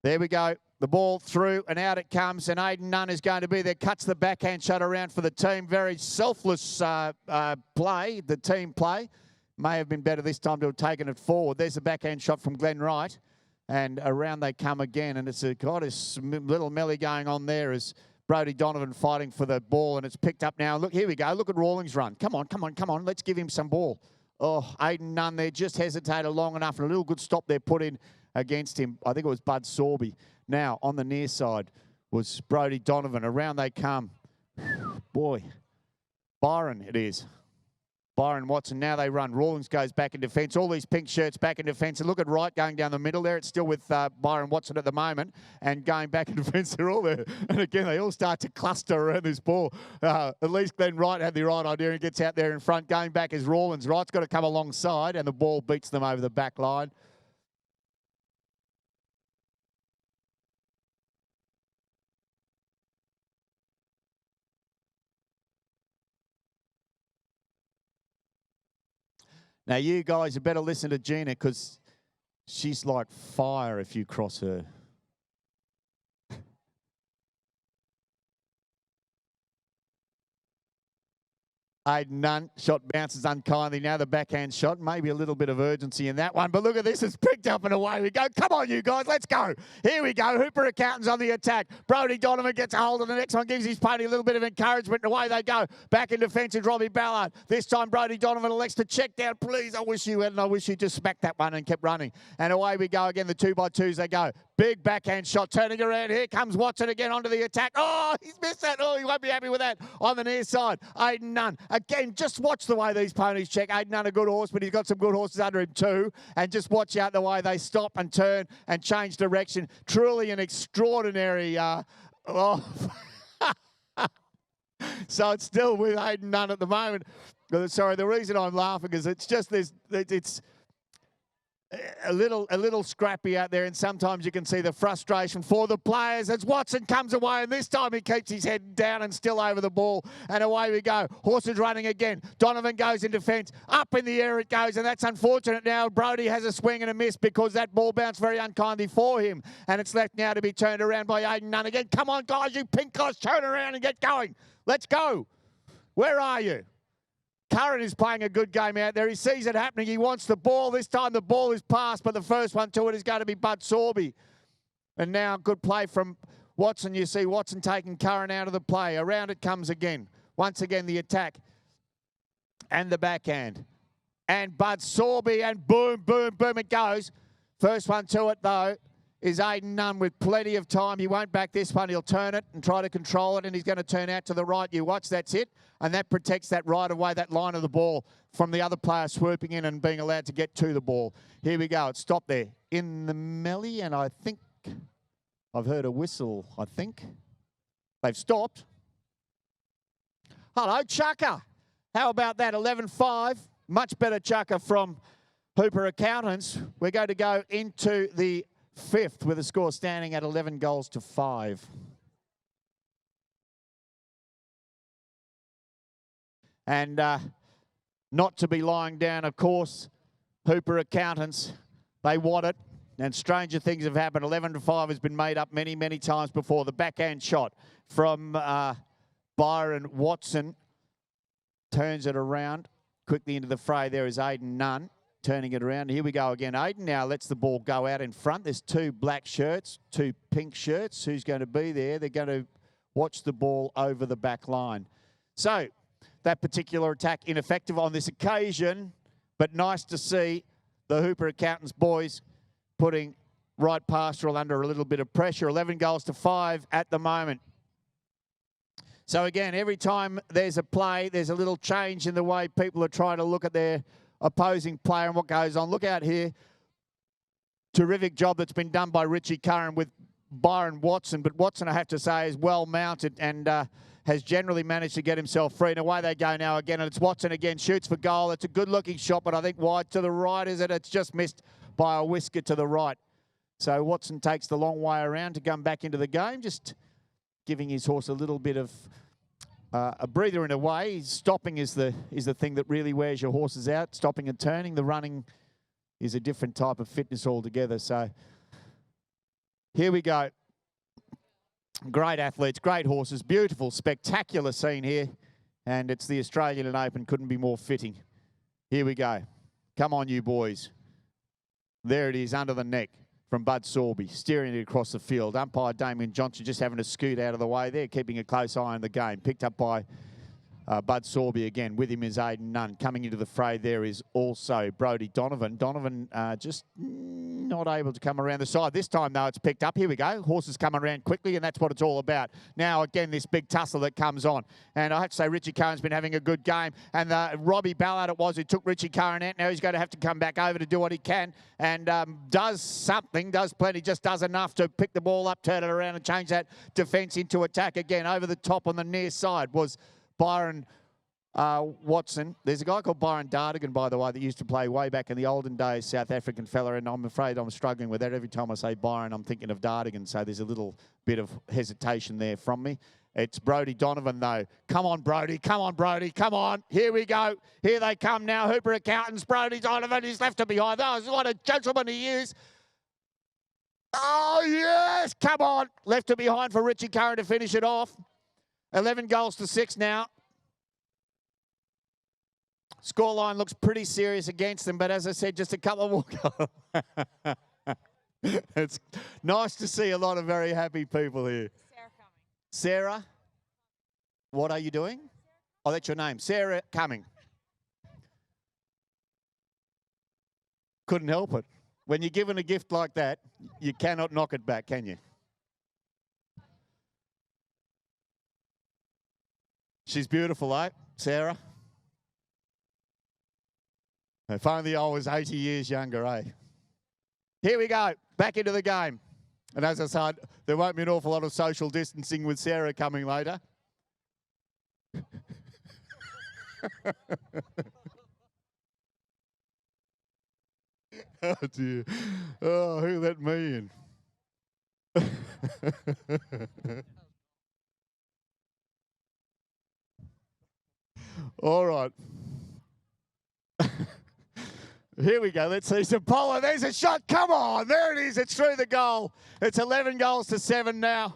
Speaker 1: There we go. The ball through and out it comes, and Aidan Nunn is going to be there. Cuts the backhand shot around for the team. Very selfless play, the team play. May have been better this time to have taken it forward. There's a backhand shot from Glenn Wright. And around they come again. And it's a little melee going on there as Brodie Donovan fighting for the ball. And it's picked up now. Look, here we go. Look at Rawlings run. Come on, come on, come on. Let's give him some ball. Oh, Aidan Nunn there just hesitated long enough. And a little good stop there put in against him. I think it was Bud Sorby. Now, on the near side was Brodie Donovan. Around they come. Boy, Byron it is. Byron Watson, now they run. Rawlings goes back in defence. All these pink shirts back in defence. And look at Wright going down the middle there. It's still with Byron Watson at the moment. And going back in defence, they're all there. And again, they all start to cluster around this ball. At least Glenn Wright had the right idea and gets out there in front. Going back is Rawlings. Wright's got to come alongside, and the ball beats them over the back line. Now, you guys had better listen to Gina because she's like fire if you cross her. Aidan Nunn, shot bounces unkindly. Now the backhand shot. Maybe a little bit of urgency in that one. But look at this. It's picked up and away we go. Come on, you guys. Let's go. Here we go. Hooper Accountants on the attack. Brodie Donovan gets a hold of the next one. Gives his pony a little bit of encouragement. And away they go. Back in defence is Robbie Ballard. This time Brodie Donovan elects to check down. Please, I wish you had. And I wish you just smacked that one and kept running. And away we go again. The 2x2s they go. Big backhand shot turning around. Here comes Watson again onto the attack. Oh, he's missed that. Oh, he won't be happy with that. On the near side, Aidan Nunn. Again, just watch the way these ponies check. Aidan Nunn a good horse, but he's got some good horses under him too. And just watch out the way they stop and turn and change direction. Truly an extraordinary... So it's still with Aidan Nunn at the moment. Sorry, the reason I'm laughing is it's just this... a little scrappy out there, and sometimes you can see the frustration for the players as Watson comes away, and this time he keeps his head down and still over the ball, and away we go. Horses running again. Donovan goes in defence. Up in the air it goes, and that's unfortunate now. Brody has a swing and a miss because that ball bounced very unkindly for him, and it's left now to be turned around by Aidan Nunn again. Come on, guys, you pink colours, turn around and get going. Let's go. Where are you? Curran is playing a good game out there. He sees it happening. He wants the ball. This time the ball is passed, but the first one to it is going to be Bud Sorby. And now good play from Watson. You see Watson taking Curran out of the play. Around it comes again. Once again, the attack and the backhand. And Bud Sorby, and boom, boom, boom, it goes. First one to it, though, is Aidan Nunn with plenty of time. He won't back this one. He'll turn it and try to control it, and he's going to turn out to the right. You watch, that's it. And that protects that right away, that line of the ball from the other player swooping in and being allowed to get to the ball. Here we go. It's stopped there in the melee, and I think I've heard a whistle, I think. They've stopped. Hello, chucker. How about that? 11-5. Much better chucker from Hooper Accountants. We're going to go into the fifth with a score standing at 11-5. And not to be lying down, of course, Hooper Accountants, they want it. And stranger things have happened. 11-5 has been made up many, many times before. The backhand shot from Byron Watson turns it around. Quickly into the fray, there is Aidan Nunn turning it around. Here we go again. Aidan now lets the ball go out in front. There's two black shirts, two pink shirts. Who's going to be there? They're going to watch the ball over the back line. So that particular attack ineffective on this occasion, but nice to see the Hooper Accountants boys putting Right Pastoral under a little bit of pressure. 11-5 at the moment. So again, every time there's a play, there's a little change in the way people are trying to look at their opposing player and what goes on. Look out here. Terrific job that's been done by Richie Curran with Byron Watson. But Watson, I have to say, is well mounted and has generally managed to get himself free. And away they go now again. And it's Watson again, shoots for goal. It's a good-looking shot, but I think wide to the right, is it? It's just missed by a whisker to the right. So Watson takes the long way around to come back into the game, just giving his horse a little bit of a breather in a way. Stopping is the thing that really wears your horses out. Stopping and turning. The running is a different type of fitness altogether. So here we go. Great athletes, great horses, beautiful, spectacular scene here. And it's the Australian Open. Couldn't be more fitting. Here we go. Come on, you boys. There it is, under the neck from Bud Sorby, steering it across the field. Umpire Damien Johnson just having to scoot out of the way there, keeping a close eye on the game. Picked up by Bud Sorby again. With him is Aidan Nunn. Coming into the fray there is also Brody Donovan. Donovan just not able to come around the side. This time, though, it's picked up. Here we go. Horses come around quickly, and that's what it's all about. Now, again, this big tussle that comes on. And I have to say, Richie Curran's been having a good game. And Robbie Ballard it was who took Richie Curran out. Now he's going to have to come back over to do what he can. And does something, does plenty, just does enough to pick the ball up, turn it around, and change that defence into attack. Again, over the top on the near side was Byron Watson. There's a guy called Byron Dardigan, by the way, that used to play way back in the olden days, South African fella, and I'm afraid I'm struggling with that. Every time I say Byron, I'm thinking of Dardigan, so there's a little bit of hesitation there from me. It's Brody Donovan, though. Come on, Brody. Come on, Brody. Come on. Here we go. Here they come now. Hooper Accountants, Brody Donovan. He's left it behind. Oh, what a gentleman he is. Oh, yes. Come on. Left it behind for Richie Curran to finish it off. 11-6 now. Scoreline looks pretty serious against them, but as I said, just a couple more. It's nice to see a lot of very happy people here.
Speaker 2: Sarah Cumming.
Speaker 1: Sarah, what are you doing? Oh, that's your name. Sarah Cumming. Couldn't help it. When you're given a gift like that, you cannot knock it back, can you? She's beautiful, eh, Sarah? If only I was 80 years younger, eh? Here we go, back into the game. And as I said, there won't be an awful lot of social distancing with Sarah coming later. Oh, dear. Oh, who let me in? All right. Here we go. Let's see some polo. There's a shot. Come on. There it is. It's through the goal. It's 11 goals to 7 now.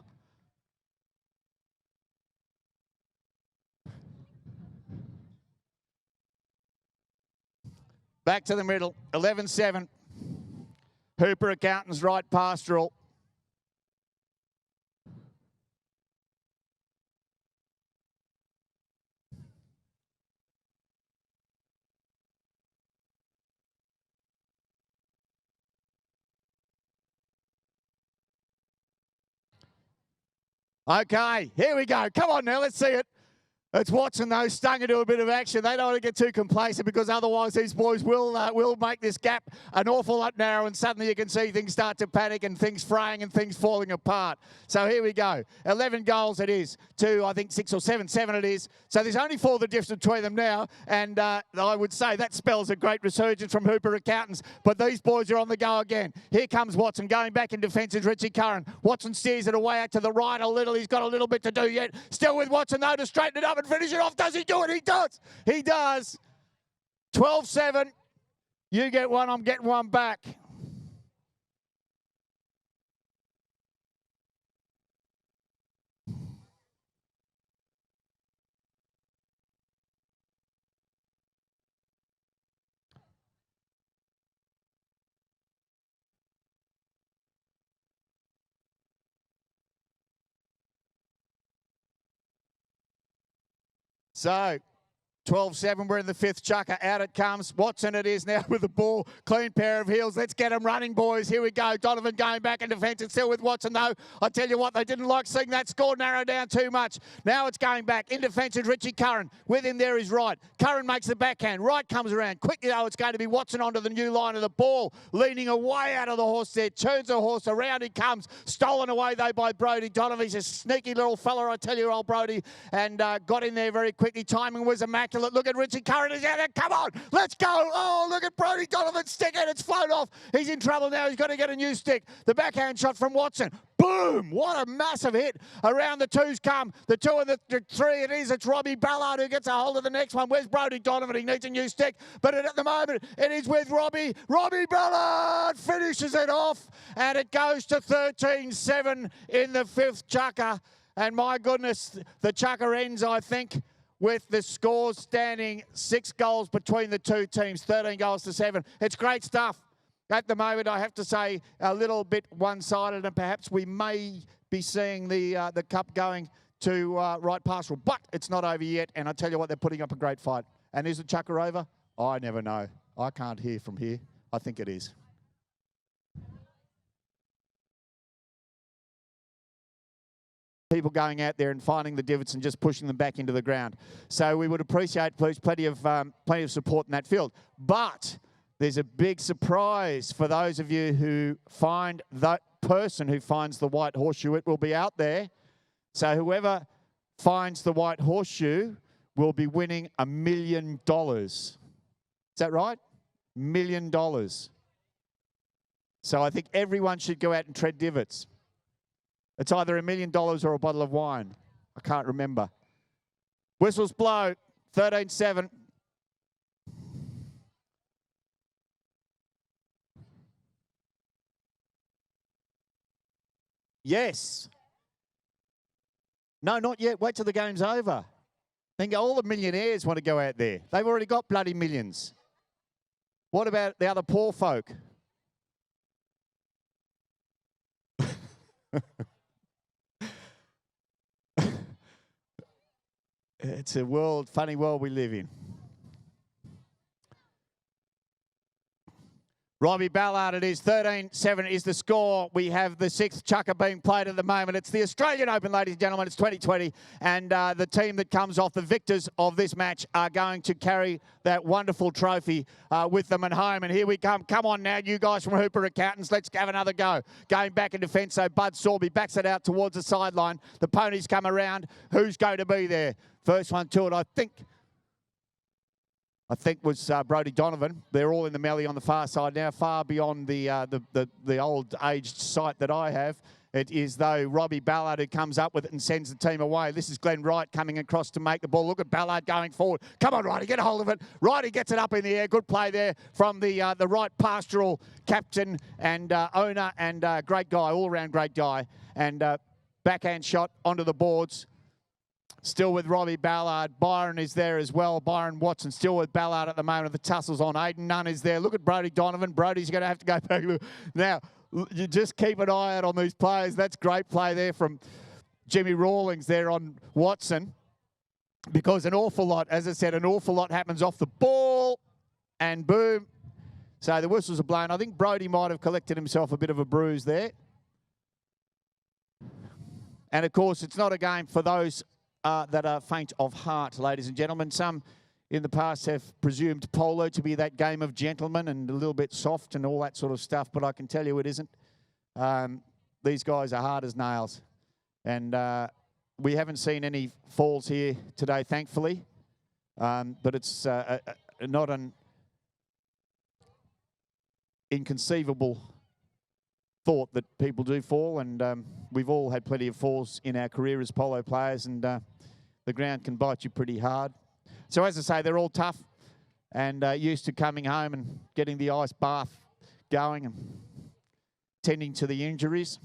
Speaker 1: Back to the middle. 11-7. Hooper Accountants right pastoral. Okay, here we go. Come on now, let's see it. It's Watson, though, stung into a bit of action. They don't want to get too complacent because otherwise these boys will make this gap an awful lot narrow, and suddenly you can see things start to panic and things fraying and things falling apart. So here we go. 11 goals it is to, I think, 6 or 7. 7 it is. So there's only 4 the difference between them now, and I would say that spells a great resurgence from Hooper Accountants. But these boys are on the go again. Here comes Watson going back in defence is Richie Curran. Watson steers it away out to the right a little. He's got a little bit to do yet. Still with Watson, though, to straighten it up and finish it off. Does he do it? He does. He does. 12-7. You get one, I'm getting one back. So, 12-7, we're in the 5th chukker. Out it comes. Watson it is now with the ball. Clean pair of heels. Let's get them running, boys. Here we go. Donovan going back in defence. It's still with Watson, though. I tell you what, they didn't like seeing that score narrow down too much. Now it's going back. In defence is Richie Curran. With him there is Wright. Curran makes the backhand. Wright comes around. Quickly, though, it's going to be Watson onto the new line of the ball. Leaning away out of the horse there. Turns the horse around. He comes. Stolen away, though, by Brody Donovan. He's a sneaky little fella, I tell you, old Brody. And got in there very quickly. Timing was immaculate. Look at Richie Curran is out there. Come on, let's go. Oh, look at Brody Donovan's stick, and it's flown off. He's in trouble now. He's got to get a new stick. The backhand shot from Watson. Boom! What a massive hit. Around the 2s come. The 2 and the 3 it is. It's Robbie Ballard who gets a hold of the next one. Where's Brody Donovan? He needs a new stick. But at the moment, it is with Robbie. Robbie Ballard finishes it off. And it goes to 13-7 in the 5th chukker. And my goodness, the chukker ends, I think, with the scores standing 6 goals between the 2 teams, 13 goals to 7. It's great stuff. At the moment, I have to say, a little bit one-sided, and perhaps we may be seeing the cup going to right pastoral. But it's not over yet, and I tell you what, they're putting up a great fight. And is the chukker over? I never know. I can't hear from here. I think it is. People going out there and finding the divots and just pushing them back into the ground. So we would appreciate, please, plenty of support in that field. But there's a big surprise for those of you who find that person who finds the white horseshoe. It will be out there. So whoever finds the white horseshoe will be winning $1 million. Is that right? $1 million. So I think everyone should go out and tread divots. It's either $1 million or a bottle of wine. I can't remember. Whistles blow. 13-7. Yes. No, not yet. Wait till the game's over. I think all the millionaires want to go out there. They've already got bloody millions. What about the other poor folk? It's a world, funny world we live in. Robbie Ballard, it is 13-7 is the score. We have the 6th chukker being played at the moment. It's the Australian Open, ladies and gentlemen. It's 2020, and the team that comes off, the victors of this match, are going to carry that wonderful trophy with them at home. And here we come. Come on now, you guys from Hooper Accountants. Let's have another go. Going back in defence, so Bud Sorby backs it out towards the sideline. The ponies come around. Who's going to be there? First one to it, I think I think was Brodie Donovan. They're all in the melee on the far side now, far beyond the old aged sight that I have. It is, though, Robbie Ballard who comes up with it and sends the team away. This is Glenn Wright coming across to make the ball. Look at Ballard going forward. Come on, Righty, get a hold of it. Righty gets it up in the air. Good play there from the Wright pastoral captain and owner and great guy, all-round great guy. And backhand shot onto the boards. Still with Robbie Ballard. Byron is there as well. Byron Watson still with Ballard at the moment. The tussles on. Aidan Nunn is there. Look at Brodie Donovan. Brodie's going to have to go back. Now, you just keep an eye out on these players. That's great play there from Jimmy Rawlings there on Watson, because an awful lot, as I said, an awful lot happens off the ball, and boom. So the whistles are blown. I think Brodie might have collected himself a bit of a bruise there. And, of course, it's not a game for those that are faint of heart, ladies and gentlemen. Some in the past have presumed polo to be that game of gentlemen and a little bit soft and all that sort of stuff, but I can tell you it isn't. These guys are hard as nails. And we haven't seen any falls here today, thankfully. But it's not an inconceivable thought that people do fall, and we've all had plenty of falls in our career as polo players, and the ground can bite you pretty hard. So as I say, they're all tough and used to coming home and getting the ice bath going and tending to the injuries.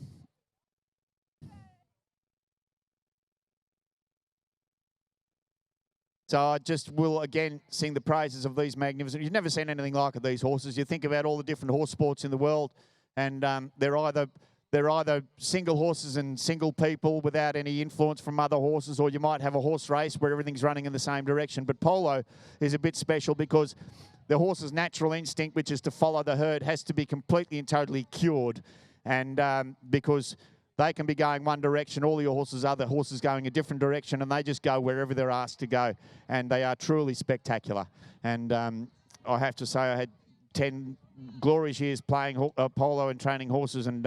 Speaker 1: So I just will again sing the praises of these magnificent. You've never seen anything like it, these horses. You think about all the different horse sports in the world, and they're either single horses and single people without any influence from other horses, or you might have a horse race where everything's running in the same direction. But polo is a bit special because the horse's natural instinct, which is to follow the herd, has to be completely and totally cured. And because they can be going one direction, all your horses, other horses going a different direction, and they just go wherever they're asked to go. And they are truly spectacular. And I have to say I had 10 glorious years playing polo and training horses, and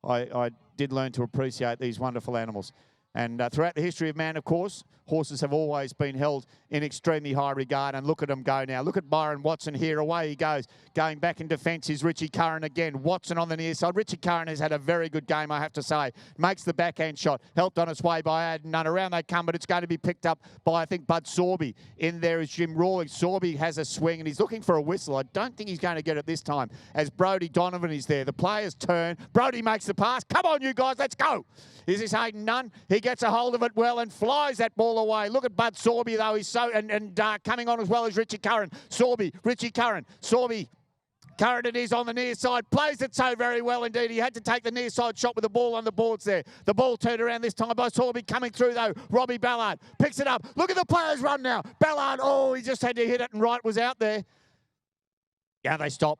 Speaker 1: I did learn to appreciate these wonderful animals. And throughout the history of man, of course, horses have always been held in extremely high regard. And look at them go now. Look at Byron Watson here. Away he goes. Going back in defence is Richie Curran again. Watson on the near side. Richie Curran has had a very good game, I have to say. Makes the backhand shot. Helped on its way by Aidan Nunn. Around they come, but it's going to be picked up by, I think, Bud Sorby. In there is Jim Rawlings. Sorby has a swing, and he's looking for a whistle. I don't think he's going to get it this time, as Brodie Donovan is there. The players turn. Brodie makes the pass. Come on, you guys, let's go. Is this Aidan Nunn? He gets a hold of it well and flies that ball away. Look at Bud Sorby, though. He's so, and coming on as well as Richie Curran. Sorby, Richie Curran, Sorby. Curran it is on the near side. Plays it so very well indeed. He had to take the near side shot with the ball on the boards there. The ball turned around this time by Sorby. Coming through, though, Robbie Ballard picks it up. Look at the players run now. Ballard, oh, he just had to hit it, and Wright was out there. Yeah, they stop.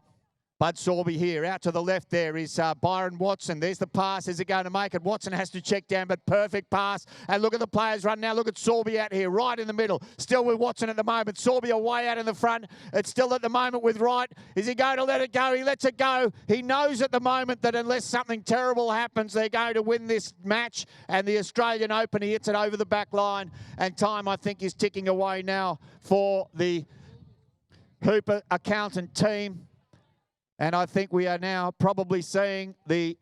Speaker 1: Bud Sorby here. Out to the left there is Byron Watson. There's the pass. Is it going to make it? Watson has to check down, but perfect pass. And look at the players run now. Look at Sorby out here, right in the middle. Still with Watson at the moment. Sorby away out in the front. It's still at the moment with Wright. Is he going to let it go? He lets it go. He knows at the moment that unless something terrible happens, they're going to win this match. And the Australian Open, he hits it over the back line. And time, I think, is ticking away now for the Hooper Accountant team. And I think we are now probably seeing the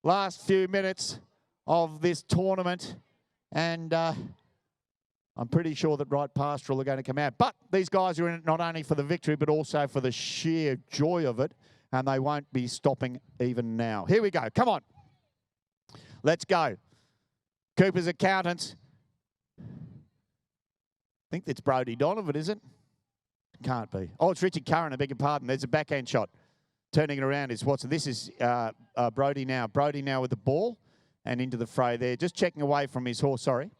Speaker 1: last few minutes of this tournament. And I'm pretty sure that Wright Pastoral are going to come out. But these guys are in it not only for the victory, but also for the sheer joy of it. And they won't be stopping even now. Here we go. Come on. Let's go. Cooper's Accountants. I think it's Brodie Donovan, is it? Can't be. Oh, it's Richard Curran. I beg your pardon. There's a backhand shot. Turning it around is Watson. This is Brodie now. Brodie now with the ball and into the fray there. Just checking away from his horse, sorry.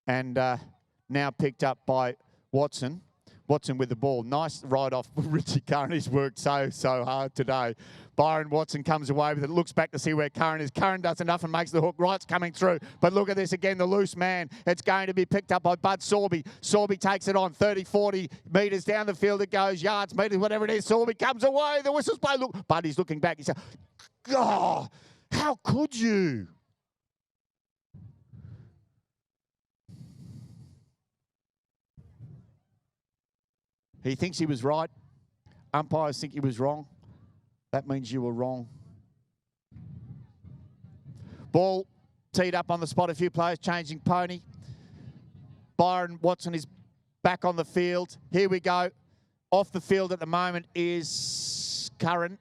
Speaker 1: And now picked up by Watson. Watson with the ball. Nice ride off Richie Curran. He's worked so hard today. Byron Watson comes away with it, looks back to see where Curran is. Curran does enough and makes the hook. Wright's coming through. But look at this again, the loose man. It's going to be picked up by Bud Sorby. Sorby takes it on 30, 40 metres down the field it goes, yards, metres, whatever it is. Sorby comes away. The whistle's blown. Look, Buddy's looking back. He said, oh, how could you? He thinks he was right. Umpires think he was wrong. That means you were wrong. Ball teed up on the spot. A few players changing pony. Byron Watson is back on the field. Here we go. Off the field at the moment is Curran.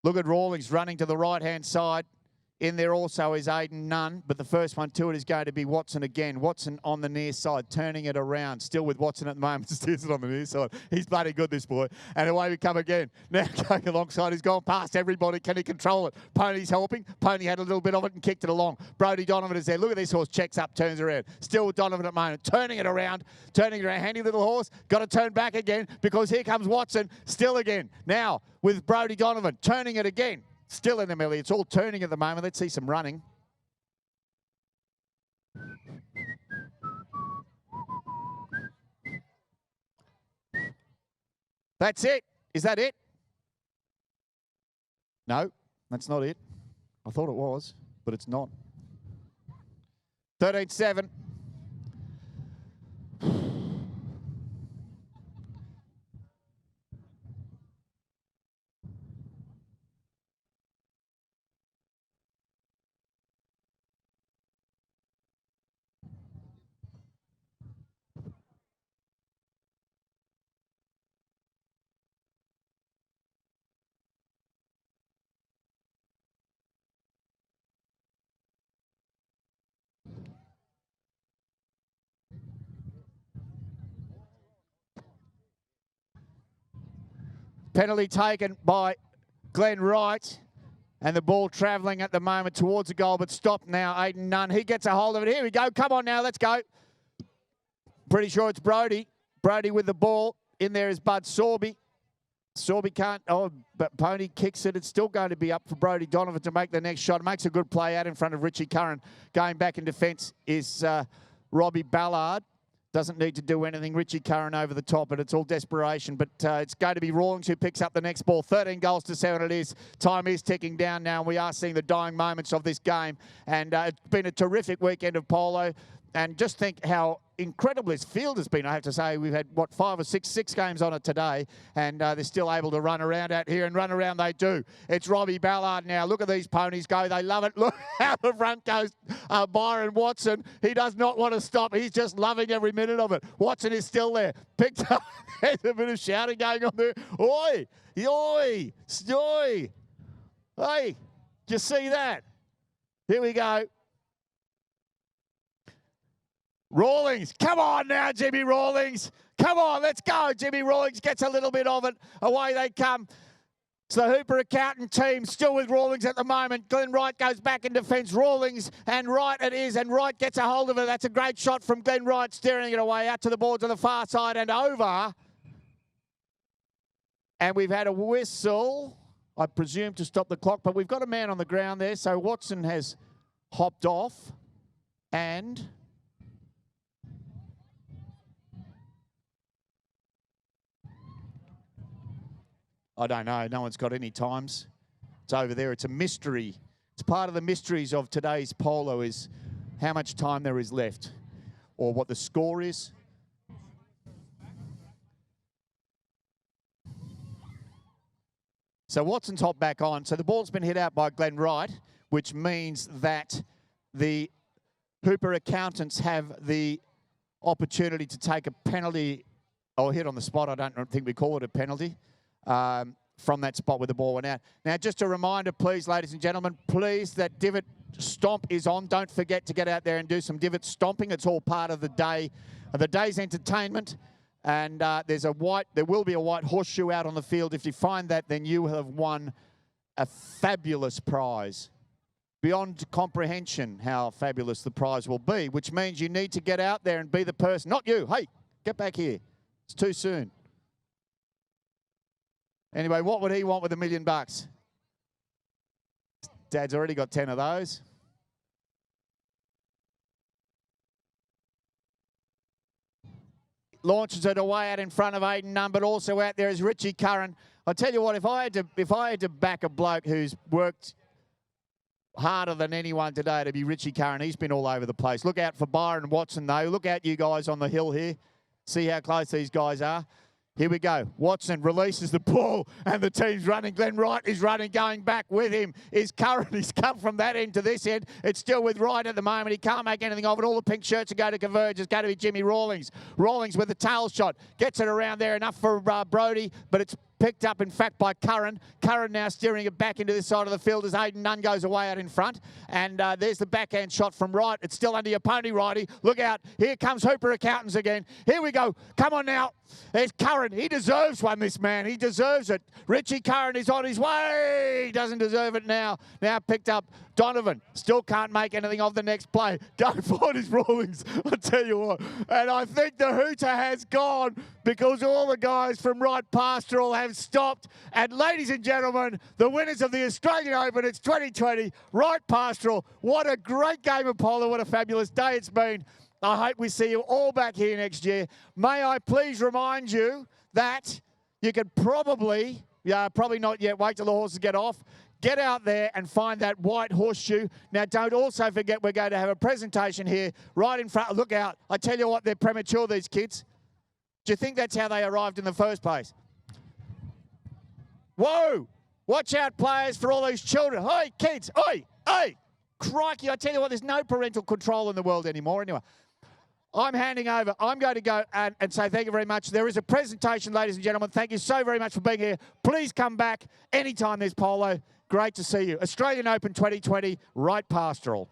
Speaker 1: Look at Rawlings running to the right-hand side. In there also is Aidan Nunn, but the first one to it is going to be Watson again. Watson on the near side, turning it around. Still with Watson at the moment, steers it on the near side. He's bloody good, this boy. And away we come again. Now going alongside, he's gone past everybody. Can he control it? Pony's helping. Pony had a little bit of it and kicked it along. Brodie Donovan is there. Look at this horse, checks up, turns around. Still with Donovan at the moment, turning it around. Handy little horse. Got to turn back again because here comes Watson, still again. Now with Brodie Donovan, turning it again. Still in the middle. It's all turning at the moment. Let's see some running. That's it. Is that it? No, that's not it. I thought it was, but it's not. 13-7. Penalty taken by Glenn Wright. And the ball travelling at the moment towards the goal, but stopped now. Aidan Nunn. He gets a hold of it. Here we go. Come on now. Let's go. Pretty sure it's Brodie. Brodie with the ball. In there is Bud Sorby. Sorby can't. Oh, but Pony kicks it. It's still going to be up for Brodie Donovan to make the next shot. Makes a good play out in front of Richie Curran. Going back in defence is Robbie Ballard. Doesn't need to do anything. Richie Curran over the top, but it's all desperation. But it's going to be Rawlings who picks up the next ball. 13 goals to 7 it is. Time is ticking down now, and we are seeing the dying moments of this game. And it's been a terrific weekend of polo. And just think how incredible this field has been. I have to say, we've had, what, 5 or 6 games on it today, and they're still able to run around out here, and run around they do. It's Robbie Ballard now. Look at these ponies go. They love it. Look how the front goes. Byron Watson, he does not want to stop. He's just loving every minute of it. Watson is still there. Picked up. There's a bit of shouting going on there. Oi! Oi! Oi! Hey, do you see that? Here we go. Rawlings, come on now, Jimmy Rawlings. Come on, let's go. Jimmy Rawlings gets a little bit of it. Away they come. It's the Hooper Accountant team still with Rawlings at the moment. Glenn Wright goes back in defence. Rawlings and Wright it is, and Wright gets a hold of it. That's a great shot from Glenn Wright, steering it away out to the boards on the far side and over. And we've had a whistle, I presume, to stop the clock, but we've got a man on the ground there. So Watson has hopped off, and I don't know. No one's got any times. It's over there. It's a mystery. It's part of the mysteries of today's polo is how much time there is left or what the score is. So Watson's hopped back on. So the ball's been hit out by Glenn Wright, which means that the Hooper Accountants have the opportunity to take a penalty or hit on the spot. I don't think we call it a penalty. From that spot where the ball went out. Now, just a reminder, please, ladies and gentlemen, please, that divot stomp is on. Don't forget to get out there and do some divot stomping. It's all part of the day, of the day's entertainment. And there will be a white horseshoe out on the field. If you find that, then you have won a fabulous prize. Beyond comprehension how fabulous the prize will be, which means you need to get out there and be the person. Not you. Hey, get back here. It's too soon. Anyway, what would he want with $1 million? Dad's already got 10 of those. Launches it away out in front of Aidan Nunn, but also out there is Richie Curran. I'll tell you what, if I had to back a bloke who's worked harder than anyone today, to be Richie Curran. He's been all over the place. Look out for Byron Watson, though. Look out, you guys on the hill here. See how close these guys are. Here we go. Watson releases the ball and the team's running. Glenn Wright is running, going back with him. Is Curran. He's come from that end to this end. It's still with Wright at the moment. He can't make anything of it. All the pink shirts are going to converge. It's going to be Jimmy Rawlings. Rawlings with the tail shot. Gets it around there. Enough for Brodie, but it's picked up, in fact, by Curran. Curran now steering it back into this side of the field as Aidan Nunn goes away out in front. And there's the backhand shot from Wright. It's still under your pony, Righty. Look out. Here comes Hooper Accountants again. Here we go. Come on now. There's Curran. He deserves one, this man. He deserves it. Richie Curran is on his way. He doesn't deserve it now. Now picked up Donovan. Still can't make anything of the next play. Go for it, his Rawlings. I tell you what. And I think the hooter has gone because all the guys from Wright Pastoral have stopped. And ladies and gentlemen, the winners of the Australian Open, it's 2020, Wright Pastoral. What a great game of polo. What a fabulous day it's been. I hope we see you all back here next year. May I please remind you that you could probably not yet, wait till the horses get off, get out there and find that white horseshoe. Now, don't also forget we're going to have a presentation here right in front. Look out. I tell you what, they're premature, these kids. Do you think that's how they arrived in the first place? Whoa! Watch out, players, for all these children. Oi, kids. Oi, oi. Crikey, I tell you what, there's no parental control in the world anymore. Anyway, I'm handing over. I'm going to go and say thank you very much. There is a presentation, ladies and gentlemen. Thank you so very much for being here. Please come back anytime there's polo. Great to see you. Australian Open 2020, Wright Pastoral.